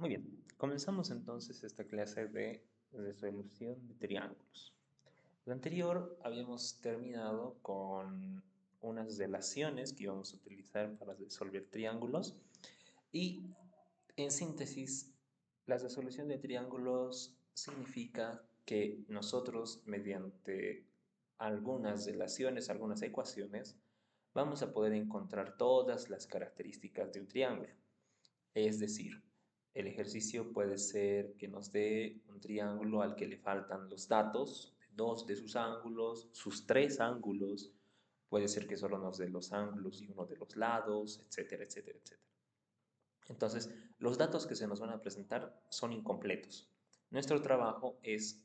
Muy bien, comenzamos entonces esta clase de resolución de triángulos. Lo anterior habíamos terminado con unas relaciones que íbamos a utilizar para resolver triángulos y en síntesis, la resolución de triángulos significa que nosotros mediante algunas relaciones, algunas ecuaciones, vamos a poder encontrar todas las características de un triángulo. Es decir, el ejercicio puede ser que nos dé un triángulo al que le faltan los datos de dos de sus ángulos, sus tres ángulos, puede ser que solo nos dé los ángulos y uno de los lados, etcétera, etcétera, etcétera. Entonces, los datos que se nos van a presentar son incompletos. Nuestro trabajo es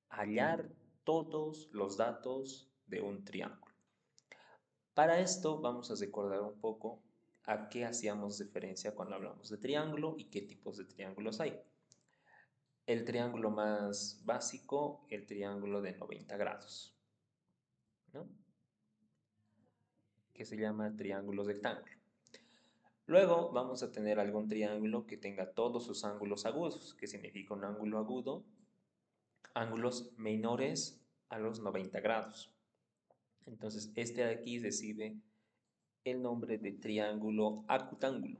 hallar todos los datos de un triángulo. Para esto vamos a recordar un poco a qué hacíamos referencia cuando hablamos de triángulo y qué tipos de triángulos hay. El triángulo más básico, el triángulo de 90 grados, ¿no? Que se llama triángulo rectángulo. Luego vamos a tener algún triángulo que tenga todos sus ángulos agudos, que significa un ángulo agudo, ángulos menores a los 90 grados. Entonces, este de aquí recibe el nombre de triángulo acutángulo.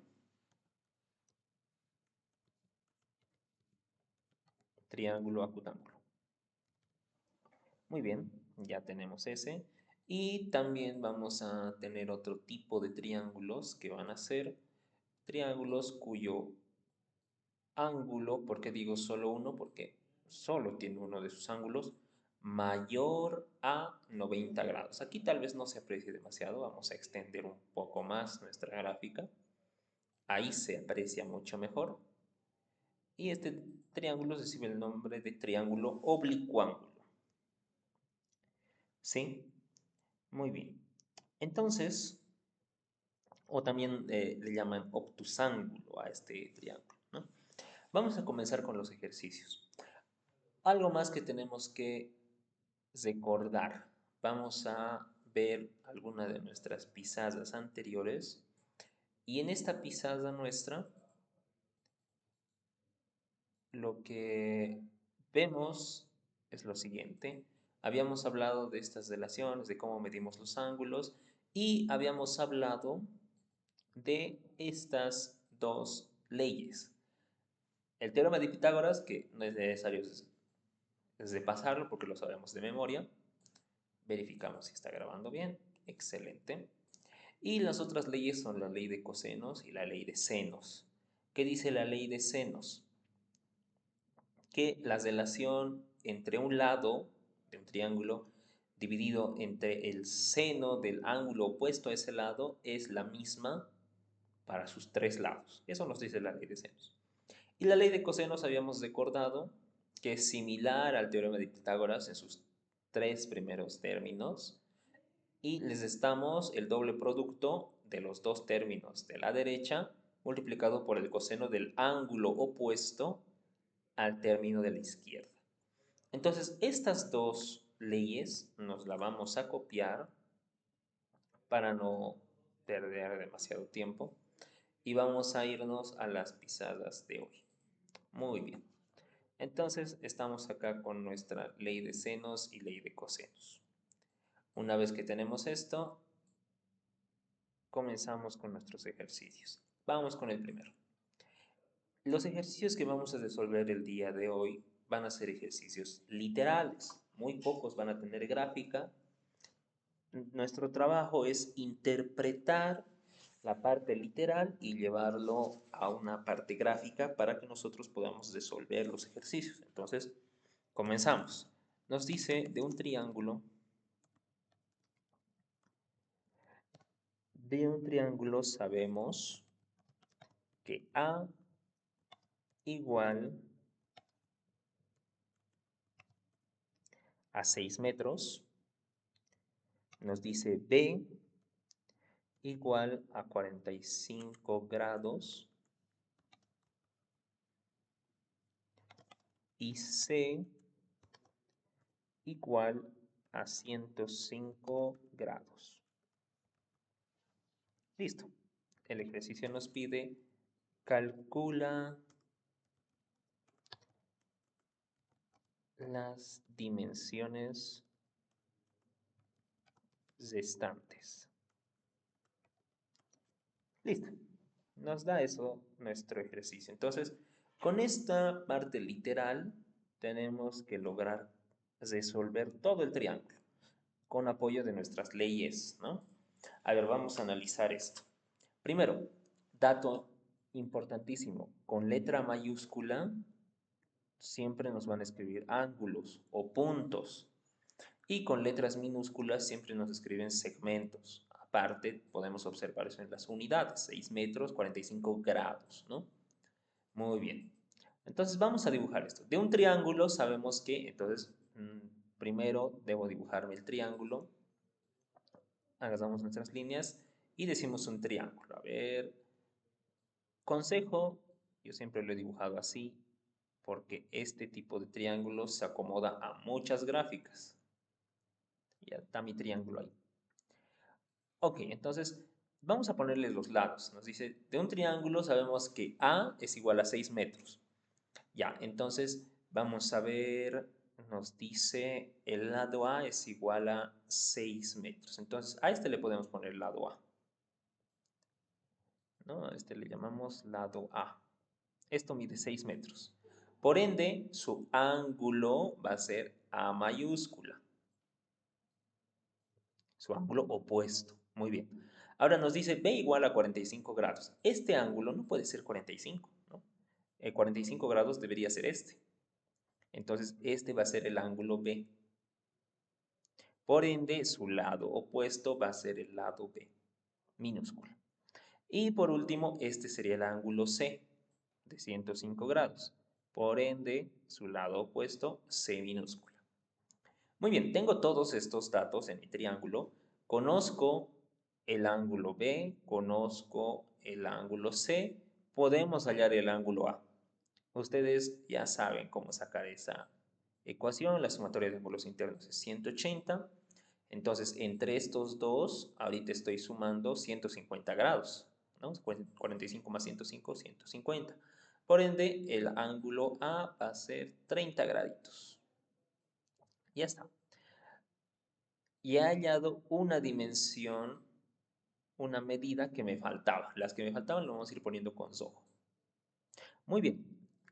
Triángulo acutángulo. Muy bien, ya tenemos ese. Y también vamos a tener otro tipo de triángulos que van a ser triángulos cuyo ángulo, ¿por qué digo solo uno? Porque solo tiene uno de sus ángulos mayor a 90 grados. Aquí tal vez no se aprecie demasiado, vamos a extender un poco más nuestra gráfica. Ahí se aprecia mucho mejor. Y este triángulo recibe el nombre de triángulo oblicuángulo. ¿Sí? Muy bien. Entonces, o también le llaman obtusángulo a este triángulo, ¿no? Vamos a comenzar con los ejercicios. Algo más que tenemos que recordar. Vamos a ver alguna de nuestras pisadas anteriores y en esta pisada nuestra lo que vemos es lo siguiente. Habíamos hablado de estas relaciones, de cómo medimos los ángulos y habíamos hablado de estas dos leyes. El teorema de Pitágoras, que no es necesario repasarlo porque lo sabemos de memoria. Verificamos si está grabando bien. Excelente. Y las otras leyes son la ley de cosenos y la ley de senos. ¿Qué dice la ley de senos? Que la relación entre un lado de un triángulo dividido entre el seno del ángulo opuesto a ese lado es la misma para sus tres lados. Eso nos dice la ley de senos. Y la ley de cosenos habíamos recordado que es similar al teorema de Pitágoras en sus tres primeros términos y les restamos el doble producto de los dos términos de la derecha multiplicado por el coseno del ángulo opuesto al término de la izquierda. Entonces, estas dos leyes nos las vamos a copiar para no perder demasiado tiempo y vamos a irnos a las pisadas de hoy. Muy bien. Entonces, estamos acá con nuestra ley de senos y ley de cosenos. Una vez que tenemos esto, comenzamos con nuestros ejercicios. Vamos con el primero. Los ejercicios que vamos a resolver el día de hoy van a ser ejercicios literales. Muy pocos van a tener gráfica. Nuestro trabajo es interpretar la parte literal y llevarlo a una parte gráfica para que nosotros podamos resolver los ejercicios. Entonces, comenzamos. Nos dice de un triángulo sabemos que A igual a 6 metros, nos dice B igual a 45 grados y C igual a 105 grados. Listo. El ejercicio nos pide calcula las dimensiones restantes. Listo. Nos da eso nuestro ejercicio. Entonces, con esta parte literal, tenemos que lograr resolver todo el triángulo con apoyo de nuestras leyes, ¿no? A ver, vamos a analizar esto. Primero, dato importantísimo. Con letra mayúscula siempre nos van a escribir ángulos o puntos. Y con letras minúsculas siempre nos escriben segmentos. Aparte, podemos observar eso en las unidades, 6 metros, 45 grados, ¿no? Muy bien. Entonces vamos a dibujar esto. De un triángulo sabemos que, entonces, primero debo dibujarme el triángulo. Hagamos nuestras líneas y decimos un triángulo. A ver, consejo, yo siempre lo he dibujado así porque este tipo de triángulo se acomoda a muchas gráficas. Ya está mi triángulo ahí. Ok, entonces vamos a ponerle los lados. Nos dice, de un triángulo sabemos que A es igual a 6 metros. Ya, entonces vamos a ver, nos dice el lado A es igual a 6 metros. Entonces a este le podemos poner lado A. ¿No? A este le llamamos lado A. Esto mide 6 metros. Por ende, su ángulo va a ser A mayúscula. Su ángulo opuesto. Muy bien. Ahora nos dice B igual a 45 grados. Este ángulo no puede ser 45, ¿no? 45 grados debería ser este. Entonces, este va a ser el ángulo B. Por ende, su lado opuesto va a ser el lado B, minúsculo. Y por último, este sería el ángulo C, de 105 grados. Por ende, su lado opuesto, C minúscula. Muy bien, tengo todos estos datos en mi triángulo. Conozco el ángulo B, conozco el ángulo C, podemos hallar el ángulo A. Ustedes ya saben cómo sacar esa ecuación. La sumatoria de ángulos internos es 180. Entonces, entre estos dos, ahorita estoy sumando 150 grados, ¿no? 45 más 105, 150. Por ende, el ángulo A va a ser 30 graditos. Ya está. Y he hallado una dimensión, una medida que me faltaba. Las que me faltaban lo vamos a ir poniendo con rojo. Muy bien.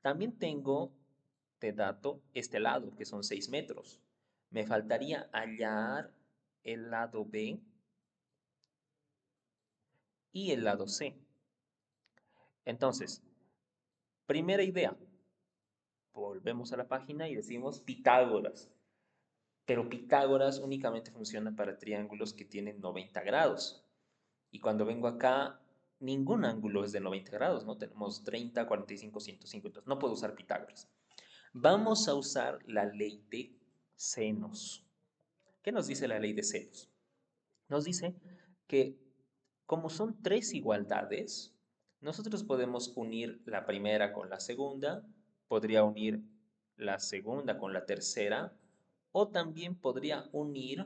También tengo de dato este lado, que son 6 metros. Me faltaría hallar el lado B y el lado C. Entonces, primera idea. Volvemos a la página y decimos Pitágoras. Pero Pitágoras únicamente funciona para triángulos que tienen 90 grados. Y cuando vengo acá, ningún ángulo es de 90 grados, ¿no? Tenemos 30, 45, 150. No puedo usar Pitágoras. Vamos a usar la ley de senos. ¿Qué nos dice la ley de senos? Nos dice que como son tres igualdades, nosotros podemos unir la primera con la segunda, podría unir la segunda con la tercera, o también podría unir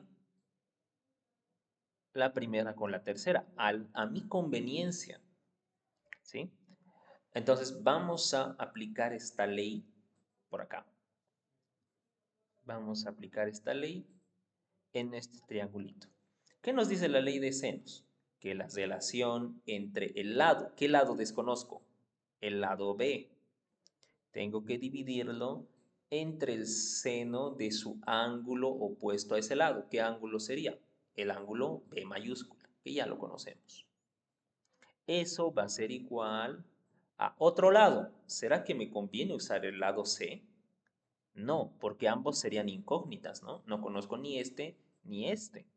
la primera con la tercera, a mi conveniencia, ¿sí? Entonces vamos a aplicar esta ley por acá. Vamos a aplicar esta ley en este triangulito. ¿Qué nos dice la ley de senos? Que la relación entre el lado, ¿qué lado desconozco? El lado B. Tengo que dividirlo entre el seno de su ángulo opuesto a ese lado. ¿Qué ángulo sería? El ángulo B mayúscula, que ya lo conocemos. Eso va a ser igual a otro lado. ¿Será que me conviene usar el lado C? No, porque ambos serían incógnitas, ¿no? No conozco ni este ni este.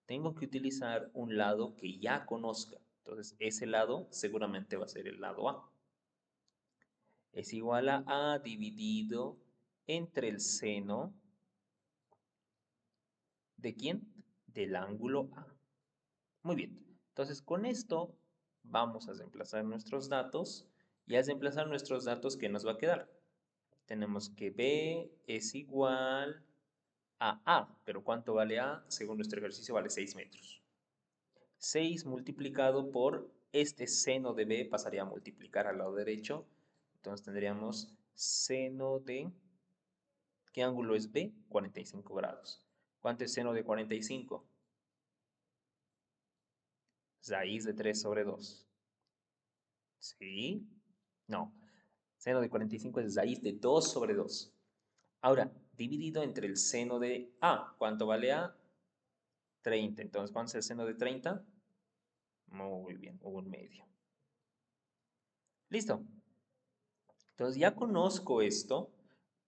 Tengo que utilizar un lado que ya conozca. Entonces, ese lado seguramente va a ser el lado A. Es igual a A dividido entre el seno ¿de quién? Del ángulo A. Muy bien. Entonces, con esto vamos a reemplazar nuestros datos. Y al reemplazar nuestros datos, ¿qué nos va a quedar? Tenemos que B es igual a A. ¿Pero cuánto vale A? Según nuestro ejercicio vale 6 metros. 6 multiplicado por este seno de B pasaría a multiplicar al lado derecho. Entonces tendríamos seno de ¿Qué ángulo es B? 45 grados. ¿Cuánto es seno de 45? Raíz de 3 sobre 2. ¿Sí? No. Seno de 45 es raíz de 2 sobre 2. Ahora, dividido entre el seno de A. ¿Cuánto vale A? 30. Entonces, ¿cuánto es el seno de 30? Muy bien, 1/2. Listo. Entonces, ya conozco esto.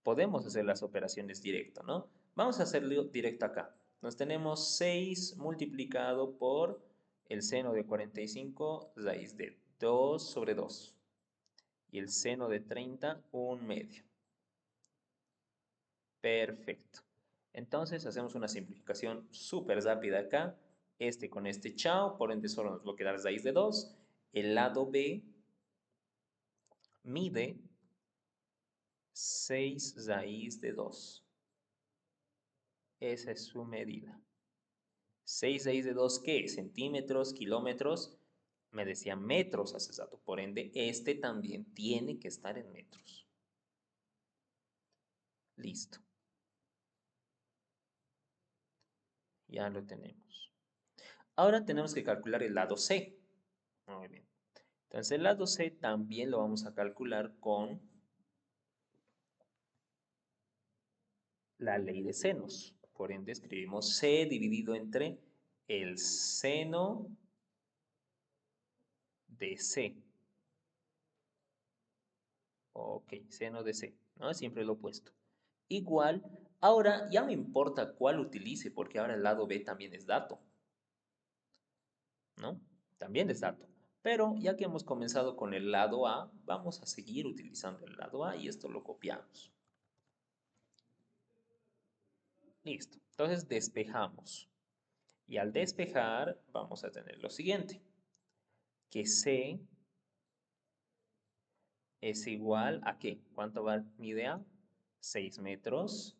Podemos hacer las operaciones directo, ¿no? Vamos a hacerlo directo acá. Nos tenemos 6 multiplicado por el seno de 45, raíz de 2 sobre 2. Y el seno de 30, 1/2. Perfecto. Entonces hacemos una simplificación súper rápida acá. Este con este chao, por ende solo nos va a quedar raíz de 2. El lado B mide 6 raíz de 2. Esa es su medida. 6 raíz de 2, ¿qué? Centímetros, kilómetros. Me decía metros hace rato. Por ende, este también tiene que estar en metros. Listo. Ya lo tenemos. Ahora tenemos que calcular el lado C. Muy bien. Entonces el lado C también lo vamos a calcular con la ley de senos. Por ende escribimos C dividido entre el seno de C. Ok, seno de C, ¿no? Es siempre lo opuesto. Igual, ahora ya me importa cuál utilice porque ahora el lado B también es dato, ¿no? También es dato. Pero ya que hemos comenzado con el lado A, vamos a seguir utilizando el lado A y esto lo copiamos. Listo. Entonces despejamos. Y al despejar vamos a tener lo siguiente. Que C es igual a ¿qué? ¿Cuánto va mi idea? 6 metros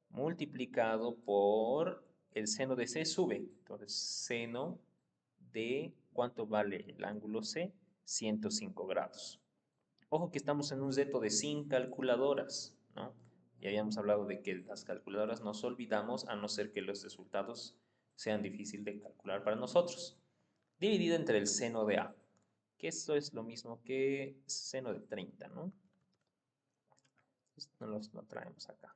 multiplicado por el seno de C sube. Entonces, seno de ¿cuánto vale el ángulo C? 105 grados. Ojo que estamos en un reto de sin calculadoras, ¿no? Ya habíamos hablado de que las calculadoras nos olvidamos a no ser que los resultados sean difíciles de calcular para nosotros. Dividido entre el seno de A, que esto es lo mismo que seno de 30, ¿no? Esto lo traemos acá.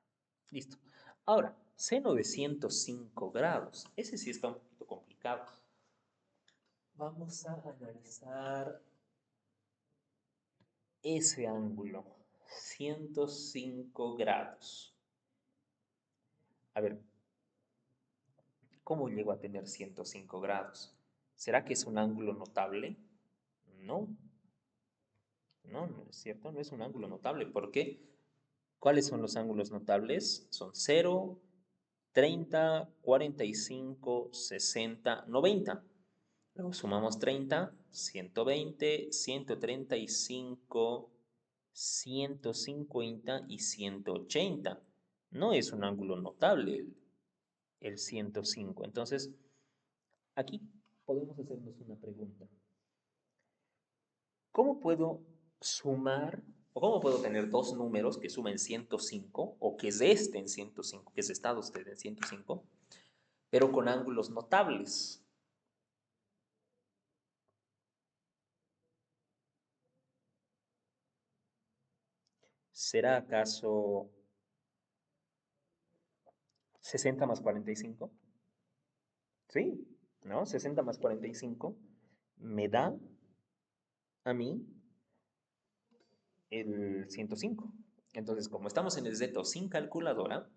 Listo. Ahora, seno de 105 grados. Ese sí está un poquito complicado. Vamos a analizar ese ángulo. 105 grados. A ver, ¿cómo llego a tener 105 grados? ¿Será que es un ángulo notable? No, no es cierto, no es un ángulo notable. ¿Por qué? ¿Cuáles son los ángulos notables? Son 0, 30, 45, 60, 90. Luego sumamos 30, 120, 135, 150 y 180. No es un ángulo notable el 105. Entonces, aquí podemos hacernos una pregunta. ¿Cómo puedo sumar o cómo puedo tener dos números que sumen 105 o que resten 105, que es estado usted en 105, pero con ángulos notables? ¿Será acaso 60 más 45? Sí, ¿no? 60 más 45 me da a mí el 105. Entonces, como estamos en el Z sin calculadora,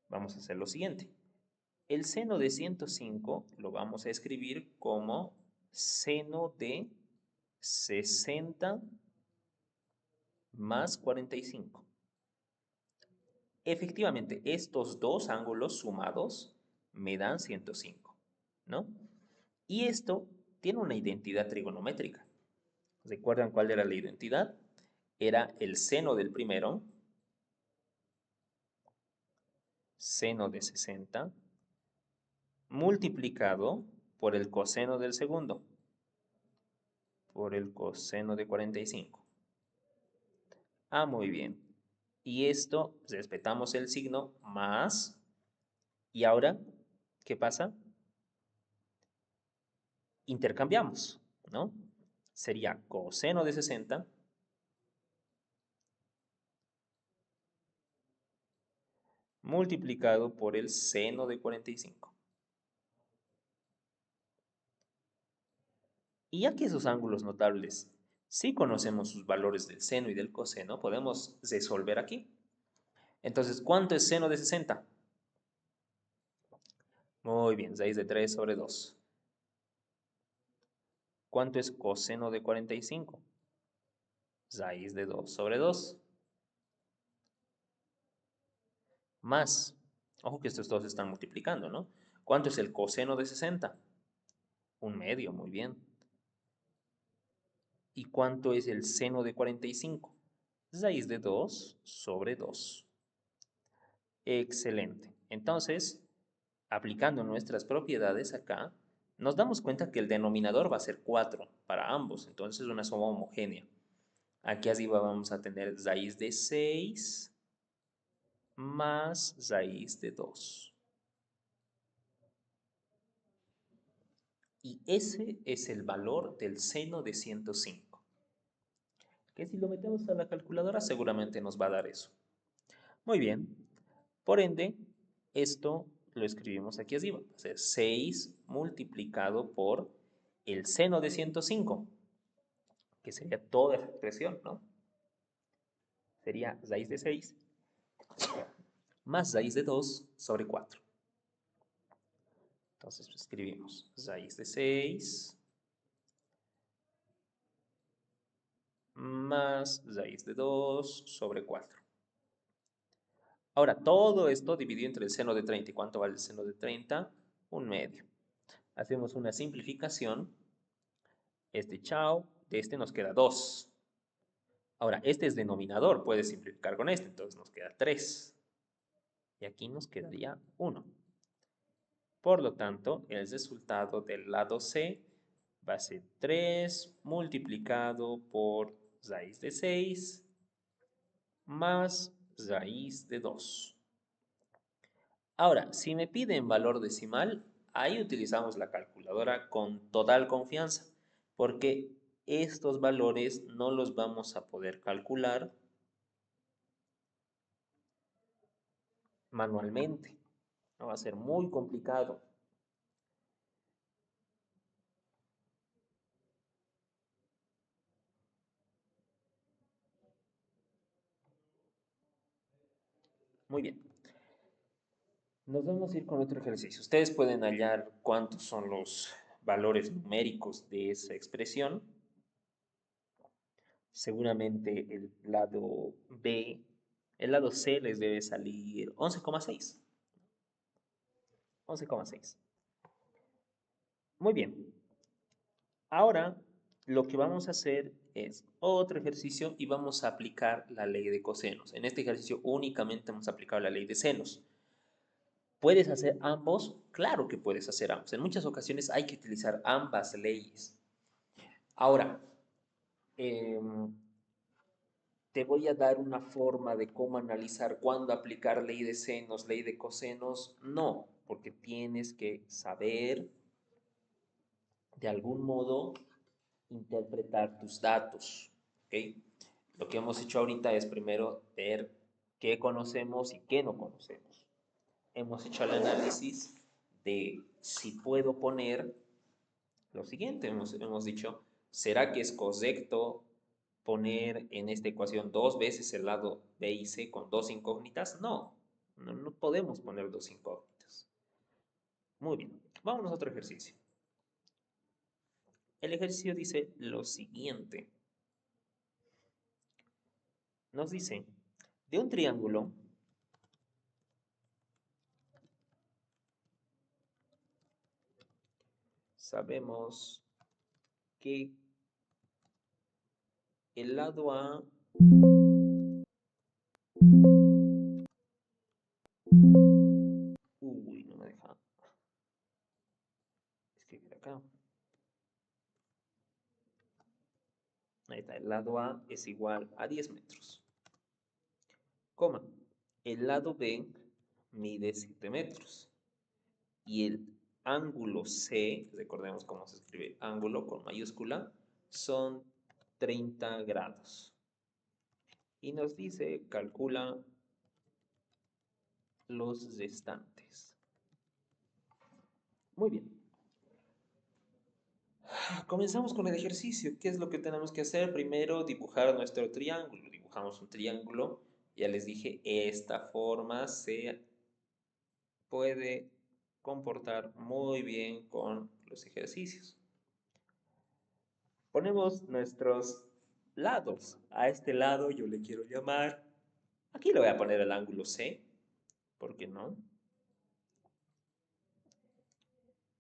vamos a hacer lo siguiente. El seno de 105 lo vamos a escribir como seno de 60 más 45. Efectivamente, estos dos ángulos sumados me dan 105, ¿no? Y esto tiene una identidad trigonométrica. ¿Recuerdan cuál era la identidad? Era el seno del primero, seno de 60, multiplicado por el coseno del segundo, por el coseno de 45. Ah, muy bien. Y esto, respetamos el signo, más. Y ahora, ¿qué pasa? Intercambiamos, ¿no? Sería coseno de 60 multiplicado por el seno de 45. Y ya que esos ángulos notables sí conocemos sus valores del seno y del coseno, podemos resolver aquí. Entonces, ¿cuánto es seno de 60? Muy bien, raíz de 3 sobre 2. ¿Cuánto es coseno de 45? Raíz de 2 sobre 2. Más, ojo que estos dos están multiplicando, ¿no? ¿Cuánto es el coseno de 60? Un medio, muy bien. ¿Y cuánto es el seno de 45? Raíz de 2 sobre 2. Excelente. Entonces, aplicando nuestras propiedades acá, nos damos cuenta que el denominador va a ser 4 para ambos, entonces es una suma homogénea. Aquí arriba vamos a tener raíz de 6 más raíz de 2. Y ese es el valor del seno de 105. Que si lo metemos a la calculadora seguramente nos va a dar eso. Muy bien. Por ende, esto lo escribimos aquí arriba. Va a ser 6 multiplicado por el seno de 105, que sería toda esa expresión, ¿no? Sería raíz de 6 más raíz de 2 sobre 4. Entonces escribimos raíz de 6 más raíz de 2 sobre 4. Ahora, todo esto dividido entre el seno de 30. ¿Y cuánto vale el seno de 30? Un medio. Hacemos una simplificación. Este chao, de este nos queda 2. Ahora, este es denominador, puedes simplificar con este, entonces nos queda 3. Y aquí nos quedaría 1. Por lo tanto, el resultado del lado C va a ser 3 multiplicado por raíz de 6 más raíz de 2. Ahora, si me piden valor decimal, ahí utilizamos la calculadora con total confianza, porque estos valores no los vamos a poder calcular manualmente. No va a ser muy complicado. Muy bien. Nos vamos a ir con otro ejercicio. Ustedes pueden hallar cuántos son los valores numéricos de esa expresión. Seguramente el lado B, el lado C les debe salir 11,6. 11,6. Muy bien. Ahora lo que vamos a hacer es otro ejercicio y vamos a aplicar la ley de cosenos. En este ejercicio únicamente hemos aplicado la ley de senos. ¿Puedes hacer ambos? Claro que puedes hacer ambos. En muchas ocasiones hay que utilizar ambas leyes. Ahora, em, te voy a dar una forma de cómo analizar cuándo aplicar ley de senos, ley de cosenos. No, porque tienes que saber de algún modo interpretar tus datos. ¿Ok? Lo que hemos hecho ahorita es primero ver qué conocemos y qué no conocemos. Hemos hecho el análisis de si puedo poner lo siguiente. Hemos dicho, ¿será que es correcto poner en esta ecuación dos veces el lado B y C con dos incógnitas? No, no podemos poner dos incógnitas. Muy bien, vámonos a otro ejercicio. El ejercicio dice lo siguiente. Nos dice, de un triángulo, sabemos que el lado A, uy, no me deja escribir acá. Ahí está, el lado A es igual a 10 metros. coma. El lado B mide 7 metros. Y el ángulo C, recordemos cómo se escribe ángulo con mayúscula, son 30 grados. Y nos dice, calcula los restantes. Muy bien. Comenzamos con el ejercicio. ¿Qué es lo que tenemos que hacer? Primero, dibujar nuestro triángulo. Dibujamos un triángulo. Ya les dije, esta forma se puede comportar muy bien con los ejercicios. Ponemos nuestros lados. A este lado yo le quiero llamar, aquí le voy a poner el ángulo C, ¿por qué no?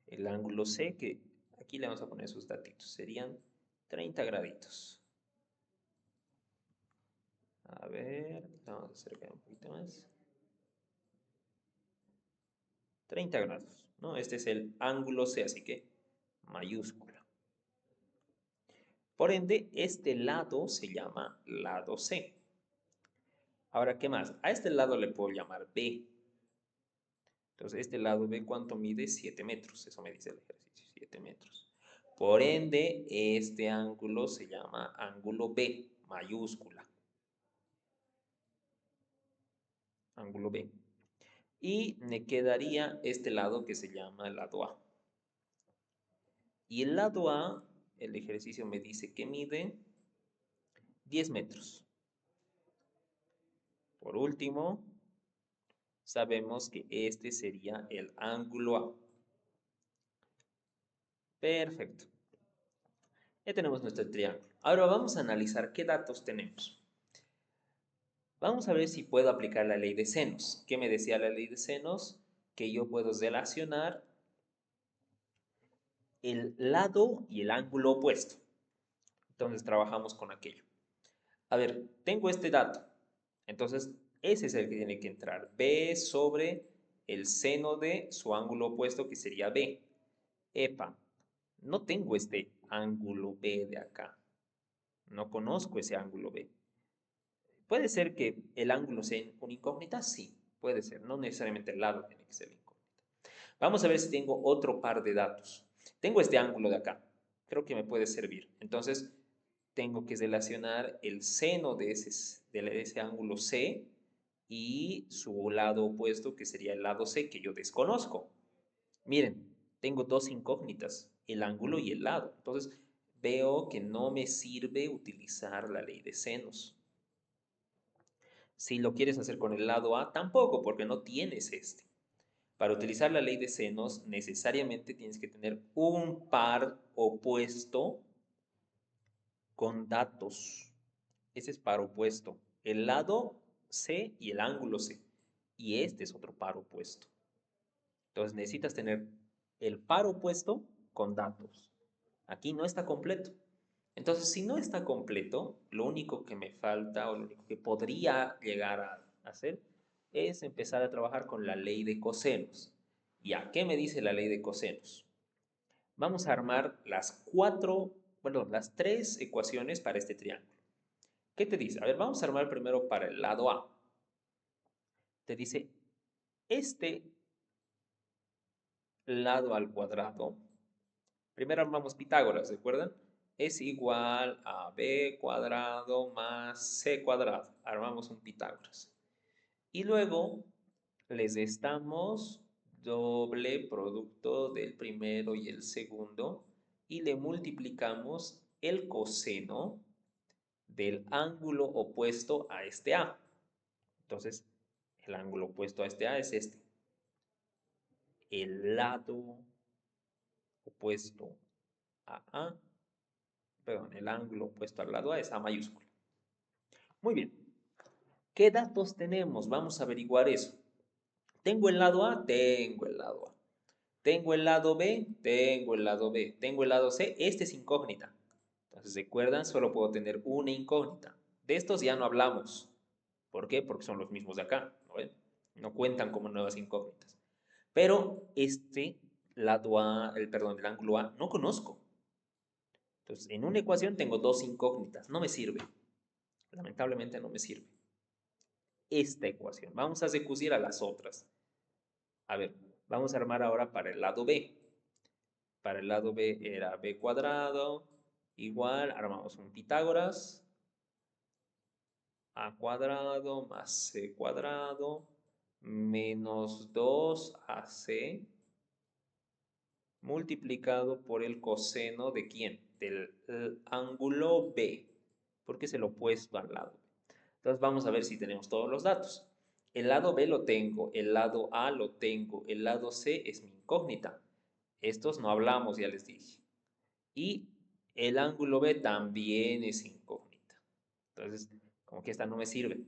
El ángulo C, que aquí le vamos a poner sus datitos, serían 30 graditos. A ver, vamos a acercar un poquito más. 30 grados, ¿no? Este es el ángulo C, así que mayúscula. Por ende, este lado se llama lado C. Ahora, ¿qué más? A este lado le puedo llamar B. Entonces, este lado B, ¿cuánto mide? 7 metros. Eso me dice el ejercicio, 7 metros. Por ende, este ángulo se llama ángulo B, mayúscula. Ángulo B. Y me quedaría este lado que se llama el lado A. Y el lado A, el ejercicio me dice que mide 10 metros. Por último, sabemos que este sería el ángulo A. Perfecto. Ya tenemos nuestro triángulo. Ahora vamos a analizar qué datos tenemos. Vamos a ver si puedo aplicar la ley de senos. ¿Qué me decía la ley de senos? Que yo puedo relacionar el lado y el ángulo opuesto. Entonces trabajamos con aquello. A ver, tengo este dato. Entonces, ese es el que tiene que entrar. B sobre el seno de su ángulo opuesto, que sería B. Epa, no tengo este ángulo B de acá. No conozco ese ángulo B. ¿Puede ser que el ángulo sea una incógnita? Sí, puede ser. No necesariamente el lado tiene que ser incógnita. Vamos a ver si tengo otro par de datos. Tengo este ángulo de acá. Creo que me puede servir. Entonces, tengo que relacionar el seno de ese ángulo C y su lado opuesto, que sería el lado C, que yo desconozco. Miren, tengo dos incógnitas, el ángulo y el lado. Entonces, veo que no me sirve utilizar la ley de senos. Si lo quieres hacer con el lado A, tampoco, porque no tienes este. Para utilizar la ley de senos, necesariamente tienes que tener un par opuesto con datos. Ese es par opuesto. El lado C y el ángulo C. Y este es otro par opuesto. Entonces necesitas tener el par opuesto con datos. Aquí no está completo. Entonces, si no está completo, lo único que me falta o lo único que podría llegar a hacer es empezar a trabajar con la ley de cosenos. ¿Y a qué me dice la ley de cosenos? Vamos a armar las tres ecuaciones para este triángulo. ¿Qué te dice? A ver, vamos a armar primero para el lado A. Te dice, este lado al cuadrado, primero armamos Pitágoras, ¿recuerdan? Es igual a b cuadrado más c cuadrado. Armamos un Pitágoras. Y luego les restamos doble producto del primero y el segundo y le multiplicamos el coseno del ángulo opuesto a este A. Entonces, el ángulo opuesto a este A es este. El lado opuesto a A, perdón, el ángulo opuesto al lado A es A mayúscula. Muy bien. ¿Qué datos tenemos? Vamos a averiguar eso. ¿Tengo el lado A? Tengo el lado A. ¿Tengo el lado B? Tengo el lado B. ¿Tengo el lado C? Este es incógnita. Entonces, recuerdan, solo puedo tener una incógnita. De estos ya no hablamos. ¿Por qué? Porque son los mismos de acá. ¿No ven? No cuentan como nuevas incógnitas. Pero este lado A, el ángulo A, no conozco. Entonces, en una ecuación tengo dos incógnitas. No me sirve. Lamentablemente no me sirve. esta ecuación. Vamos a secucir a las otras. A ver, vamos a armar ahora para el lado B. Para el lado B era b cuadrado igual, armamos un Pitágoras, a cuadrado más c cuadrado menos 2ac multiplicado por el coseno de ¿quién? Del ángulo B, porque es el opuesto al lado B. Entonces vamos a ver si tenemos todos los datos. El lado B lo tengo, el lado A lo tengo, el lado C es mi incógnita. Estos no hablamos, ya les dije. Y el ángulo B también es incógnita. Entonces, como que esta no me sirve.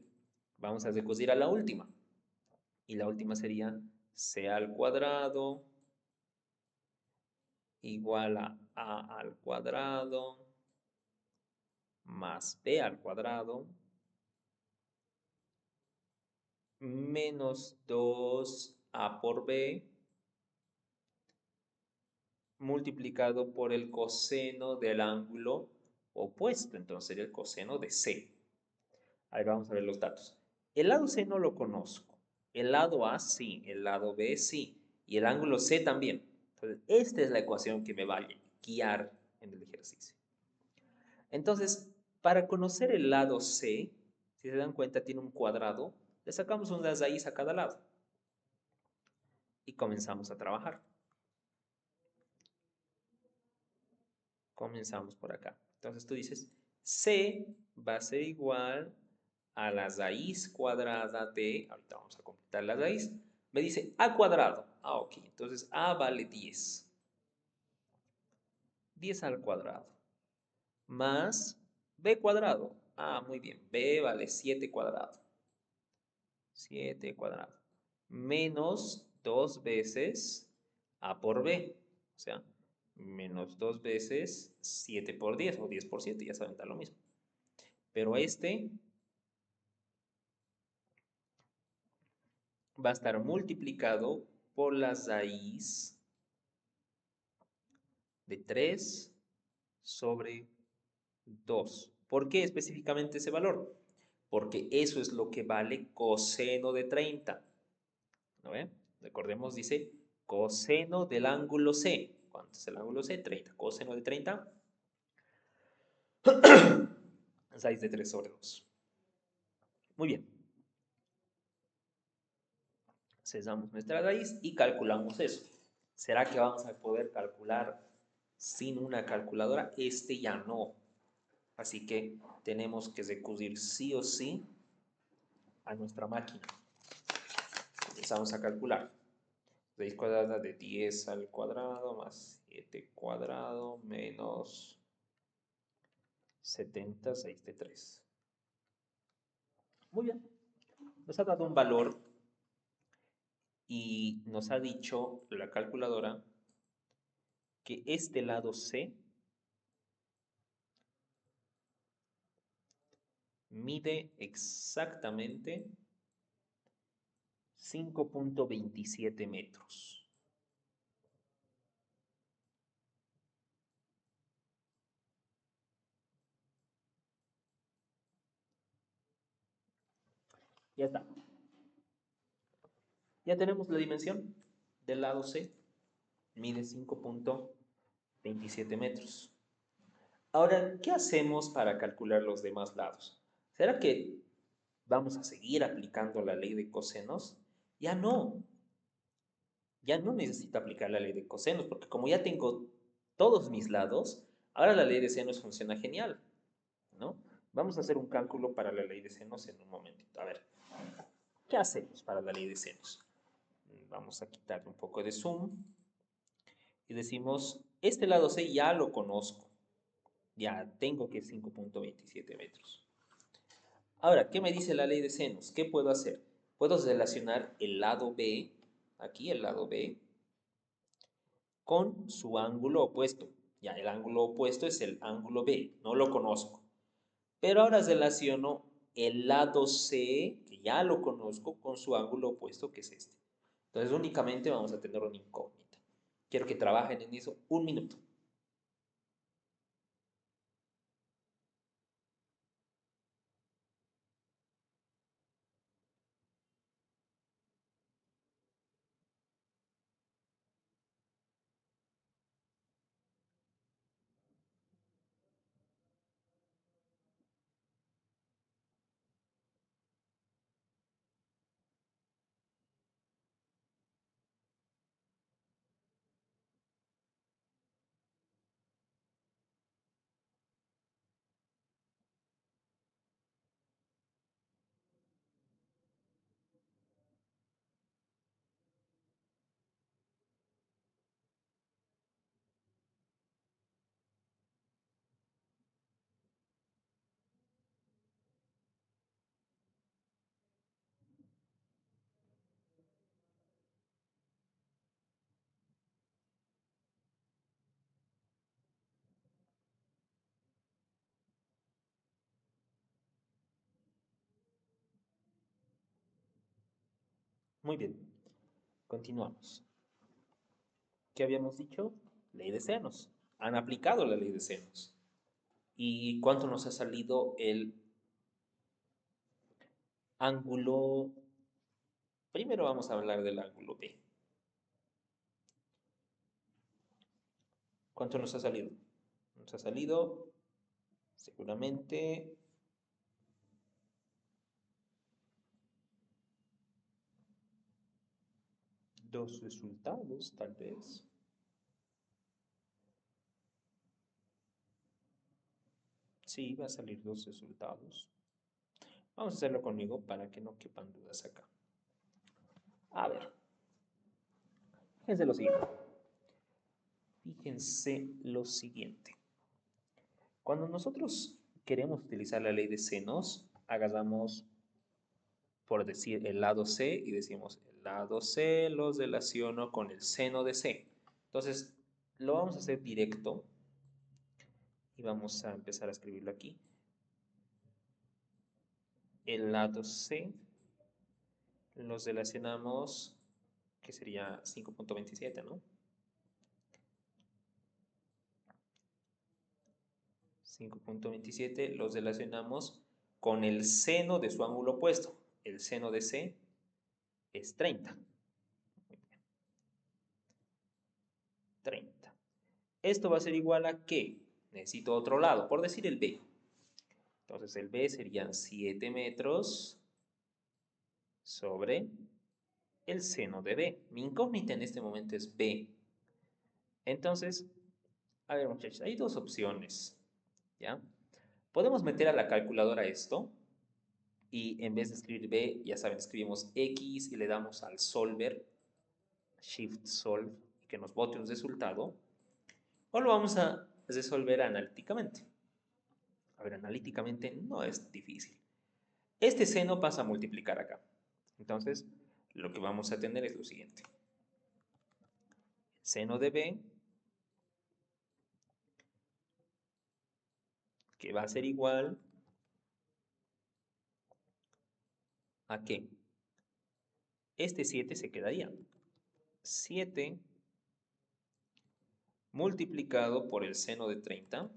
Vamos a deducir a la última. Y la última sería c al cuadrado igual a al cuadrado más b al cuadrado menos 2a por b multiplicado por el coseno del ángulo opuesto. Entonces sería el coseno de c. Ahí vamos a ver los datos. El lado C no lo conozco. El lado A sí, el lado B sí. Y el ángulo C también. Entonces, esta es la ecuación que me va a guiar en el ejercicio. Entonces, para conocer el lado C, si se dan cuenta, tiene un cuadrado. Le sacamos unas raíz a cada lado. Y comenzamos a trabajar. Comenzamos por acá. Entonces tú dices, C va a ser igual a la raíz cuadrada de, ahorita vamos a completar la raíz, me dice a cuadrado. Ah, ok, entonces a vale 10. 10 al cuadrado. Más b cuadrado. Ah, muy bien, b vale 7 cuadrado. 7 cuadrado. Menos 2 veces a por b. O sea, menos 2 veces 7 por 10 o 10 por 7, ya saben, da lo mismo. Pero este va a estar multiplicado por la raíz de 3 sobre 2. ¿Por qué específicamente ese valor? Porque eso es lo que vale coseno de 30. ¿No ven? Recordemos, dice coseno del ángulo C. ¿Cuánto es el ángulo C? 30. Coseno de 30. Raíz de 3 sobre 2. Muy bien. Cesamos nuestra raíz y calculamos eso. ¿Será que vamos a poder calcular sin una calculadora? Este ya no. Así que tenemos que recurrir sí o sí a nuestra máquina. Empezamos a calcular. Raíz cuadrada de 10 al cuadrado más 7 cuadrado menos 70, 6 de 3. Muy bien. Nos ha dado un valor y nos ha dicho la calculadora que este lado C mide exactamente 5.27 metros. Ya está. Ya tenemos la dimensión del lado C. Mide 5.27 metros. Ahora, ¿qué hacemos para calcular los demás lados? ¿Será que vamos a seguir aplicando la ley de cosenos? Ya no. Ya no necesito aplicar la ley de cosenos, porque como ya tengo todos mis lados, ahora la ley de senos funciona genial, ¿no? Vamos a hacer un cálculo para la ley de senos en un momentito. A ver, ¿qué hacemos para la ley de senos? Vamos a quitarle un poco de zoom y decimos, este lado C ya lo conozco, ya tengo que 5.27 metros. Ahora, ¿qué me dice la ley de senos? ¿Qué puedo hacer? Puedo relacionar el lado B, aquí el lado B, con su ángulo opuesto. Ya, el ángulo opuesto es el ángulo B, no lo conozco. Pero ahora relaciono el lado C, que ya lo conozco, con su ángulo opuesto, que es este. Entonces únicamente vamos a tener una incógnita. Quiero que trabajen en eso un minuto. Muy bien, continuamos. ¿Qué habíamos dicho? Ley de senos. Han aplicado la ley de senos. ¿Y cuánto nos ha salido el ángulo? Primero vamos a hablar del ángulo B. ¿Cuánto nos ha salido? Nos ha salido seguramente dos resultados, tal vez. Sí, va a salir dos resultados. Vamos a hacerlo conmigo para que no quepan dudas acá. A ver, fíjense lo siguiente. Fíjense lo siguiente. Cuando nosotros queremos utilizar la ley de senos, agarramos, por decir, el lado C y decimos, el lado C lo relaciono con el seno de C. Entonces, lo vamos a hacer directo y vamos a empezar a escribirlo aquí. El lado C los relacionamos, que sería 5.27, ¿no? 5.27 los relacionamos con el seno de su ángulo opuesto. El seno de C es 30. 30. Esto va a ser igual a ¿qué? Necesito otro lado, por decir el B. Entonces el B serían 7 metros sobre el seno de B. Mi incógnita en este momento es B. Entonces, a ver muchachos, hay dos opciones, ¿ya? Podemos meter a la calculadora esto y en vez de escribir B, ya saben, escribimos X y le damos al solver, Shift Solve, y que nos bote un resultado. O lo vamos a resolver analíticamente. A ver, analíticamente no es difícil. Este seno pasa a multiplicar acá. Entonces, lo que vamos a tener es lo siguiente. Seno de B, que va a ser igual a ¿qué? Este 7 se quedaría. 7 multiplicado por el seno de 30,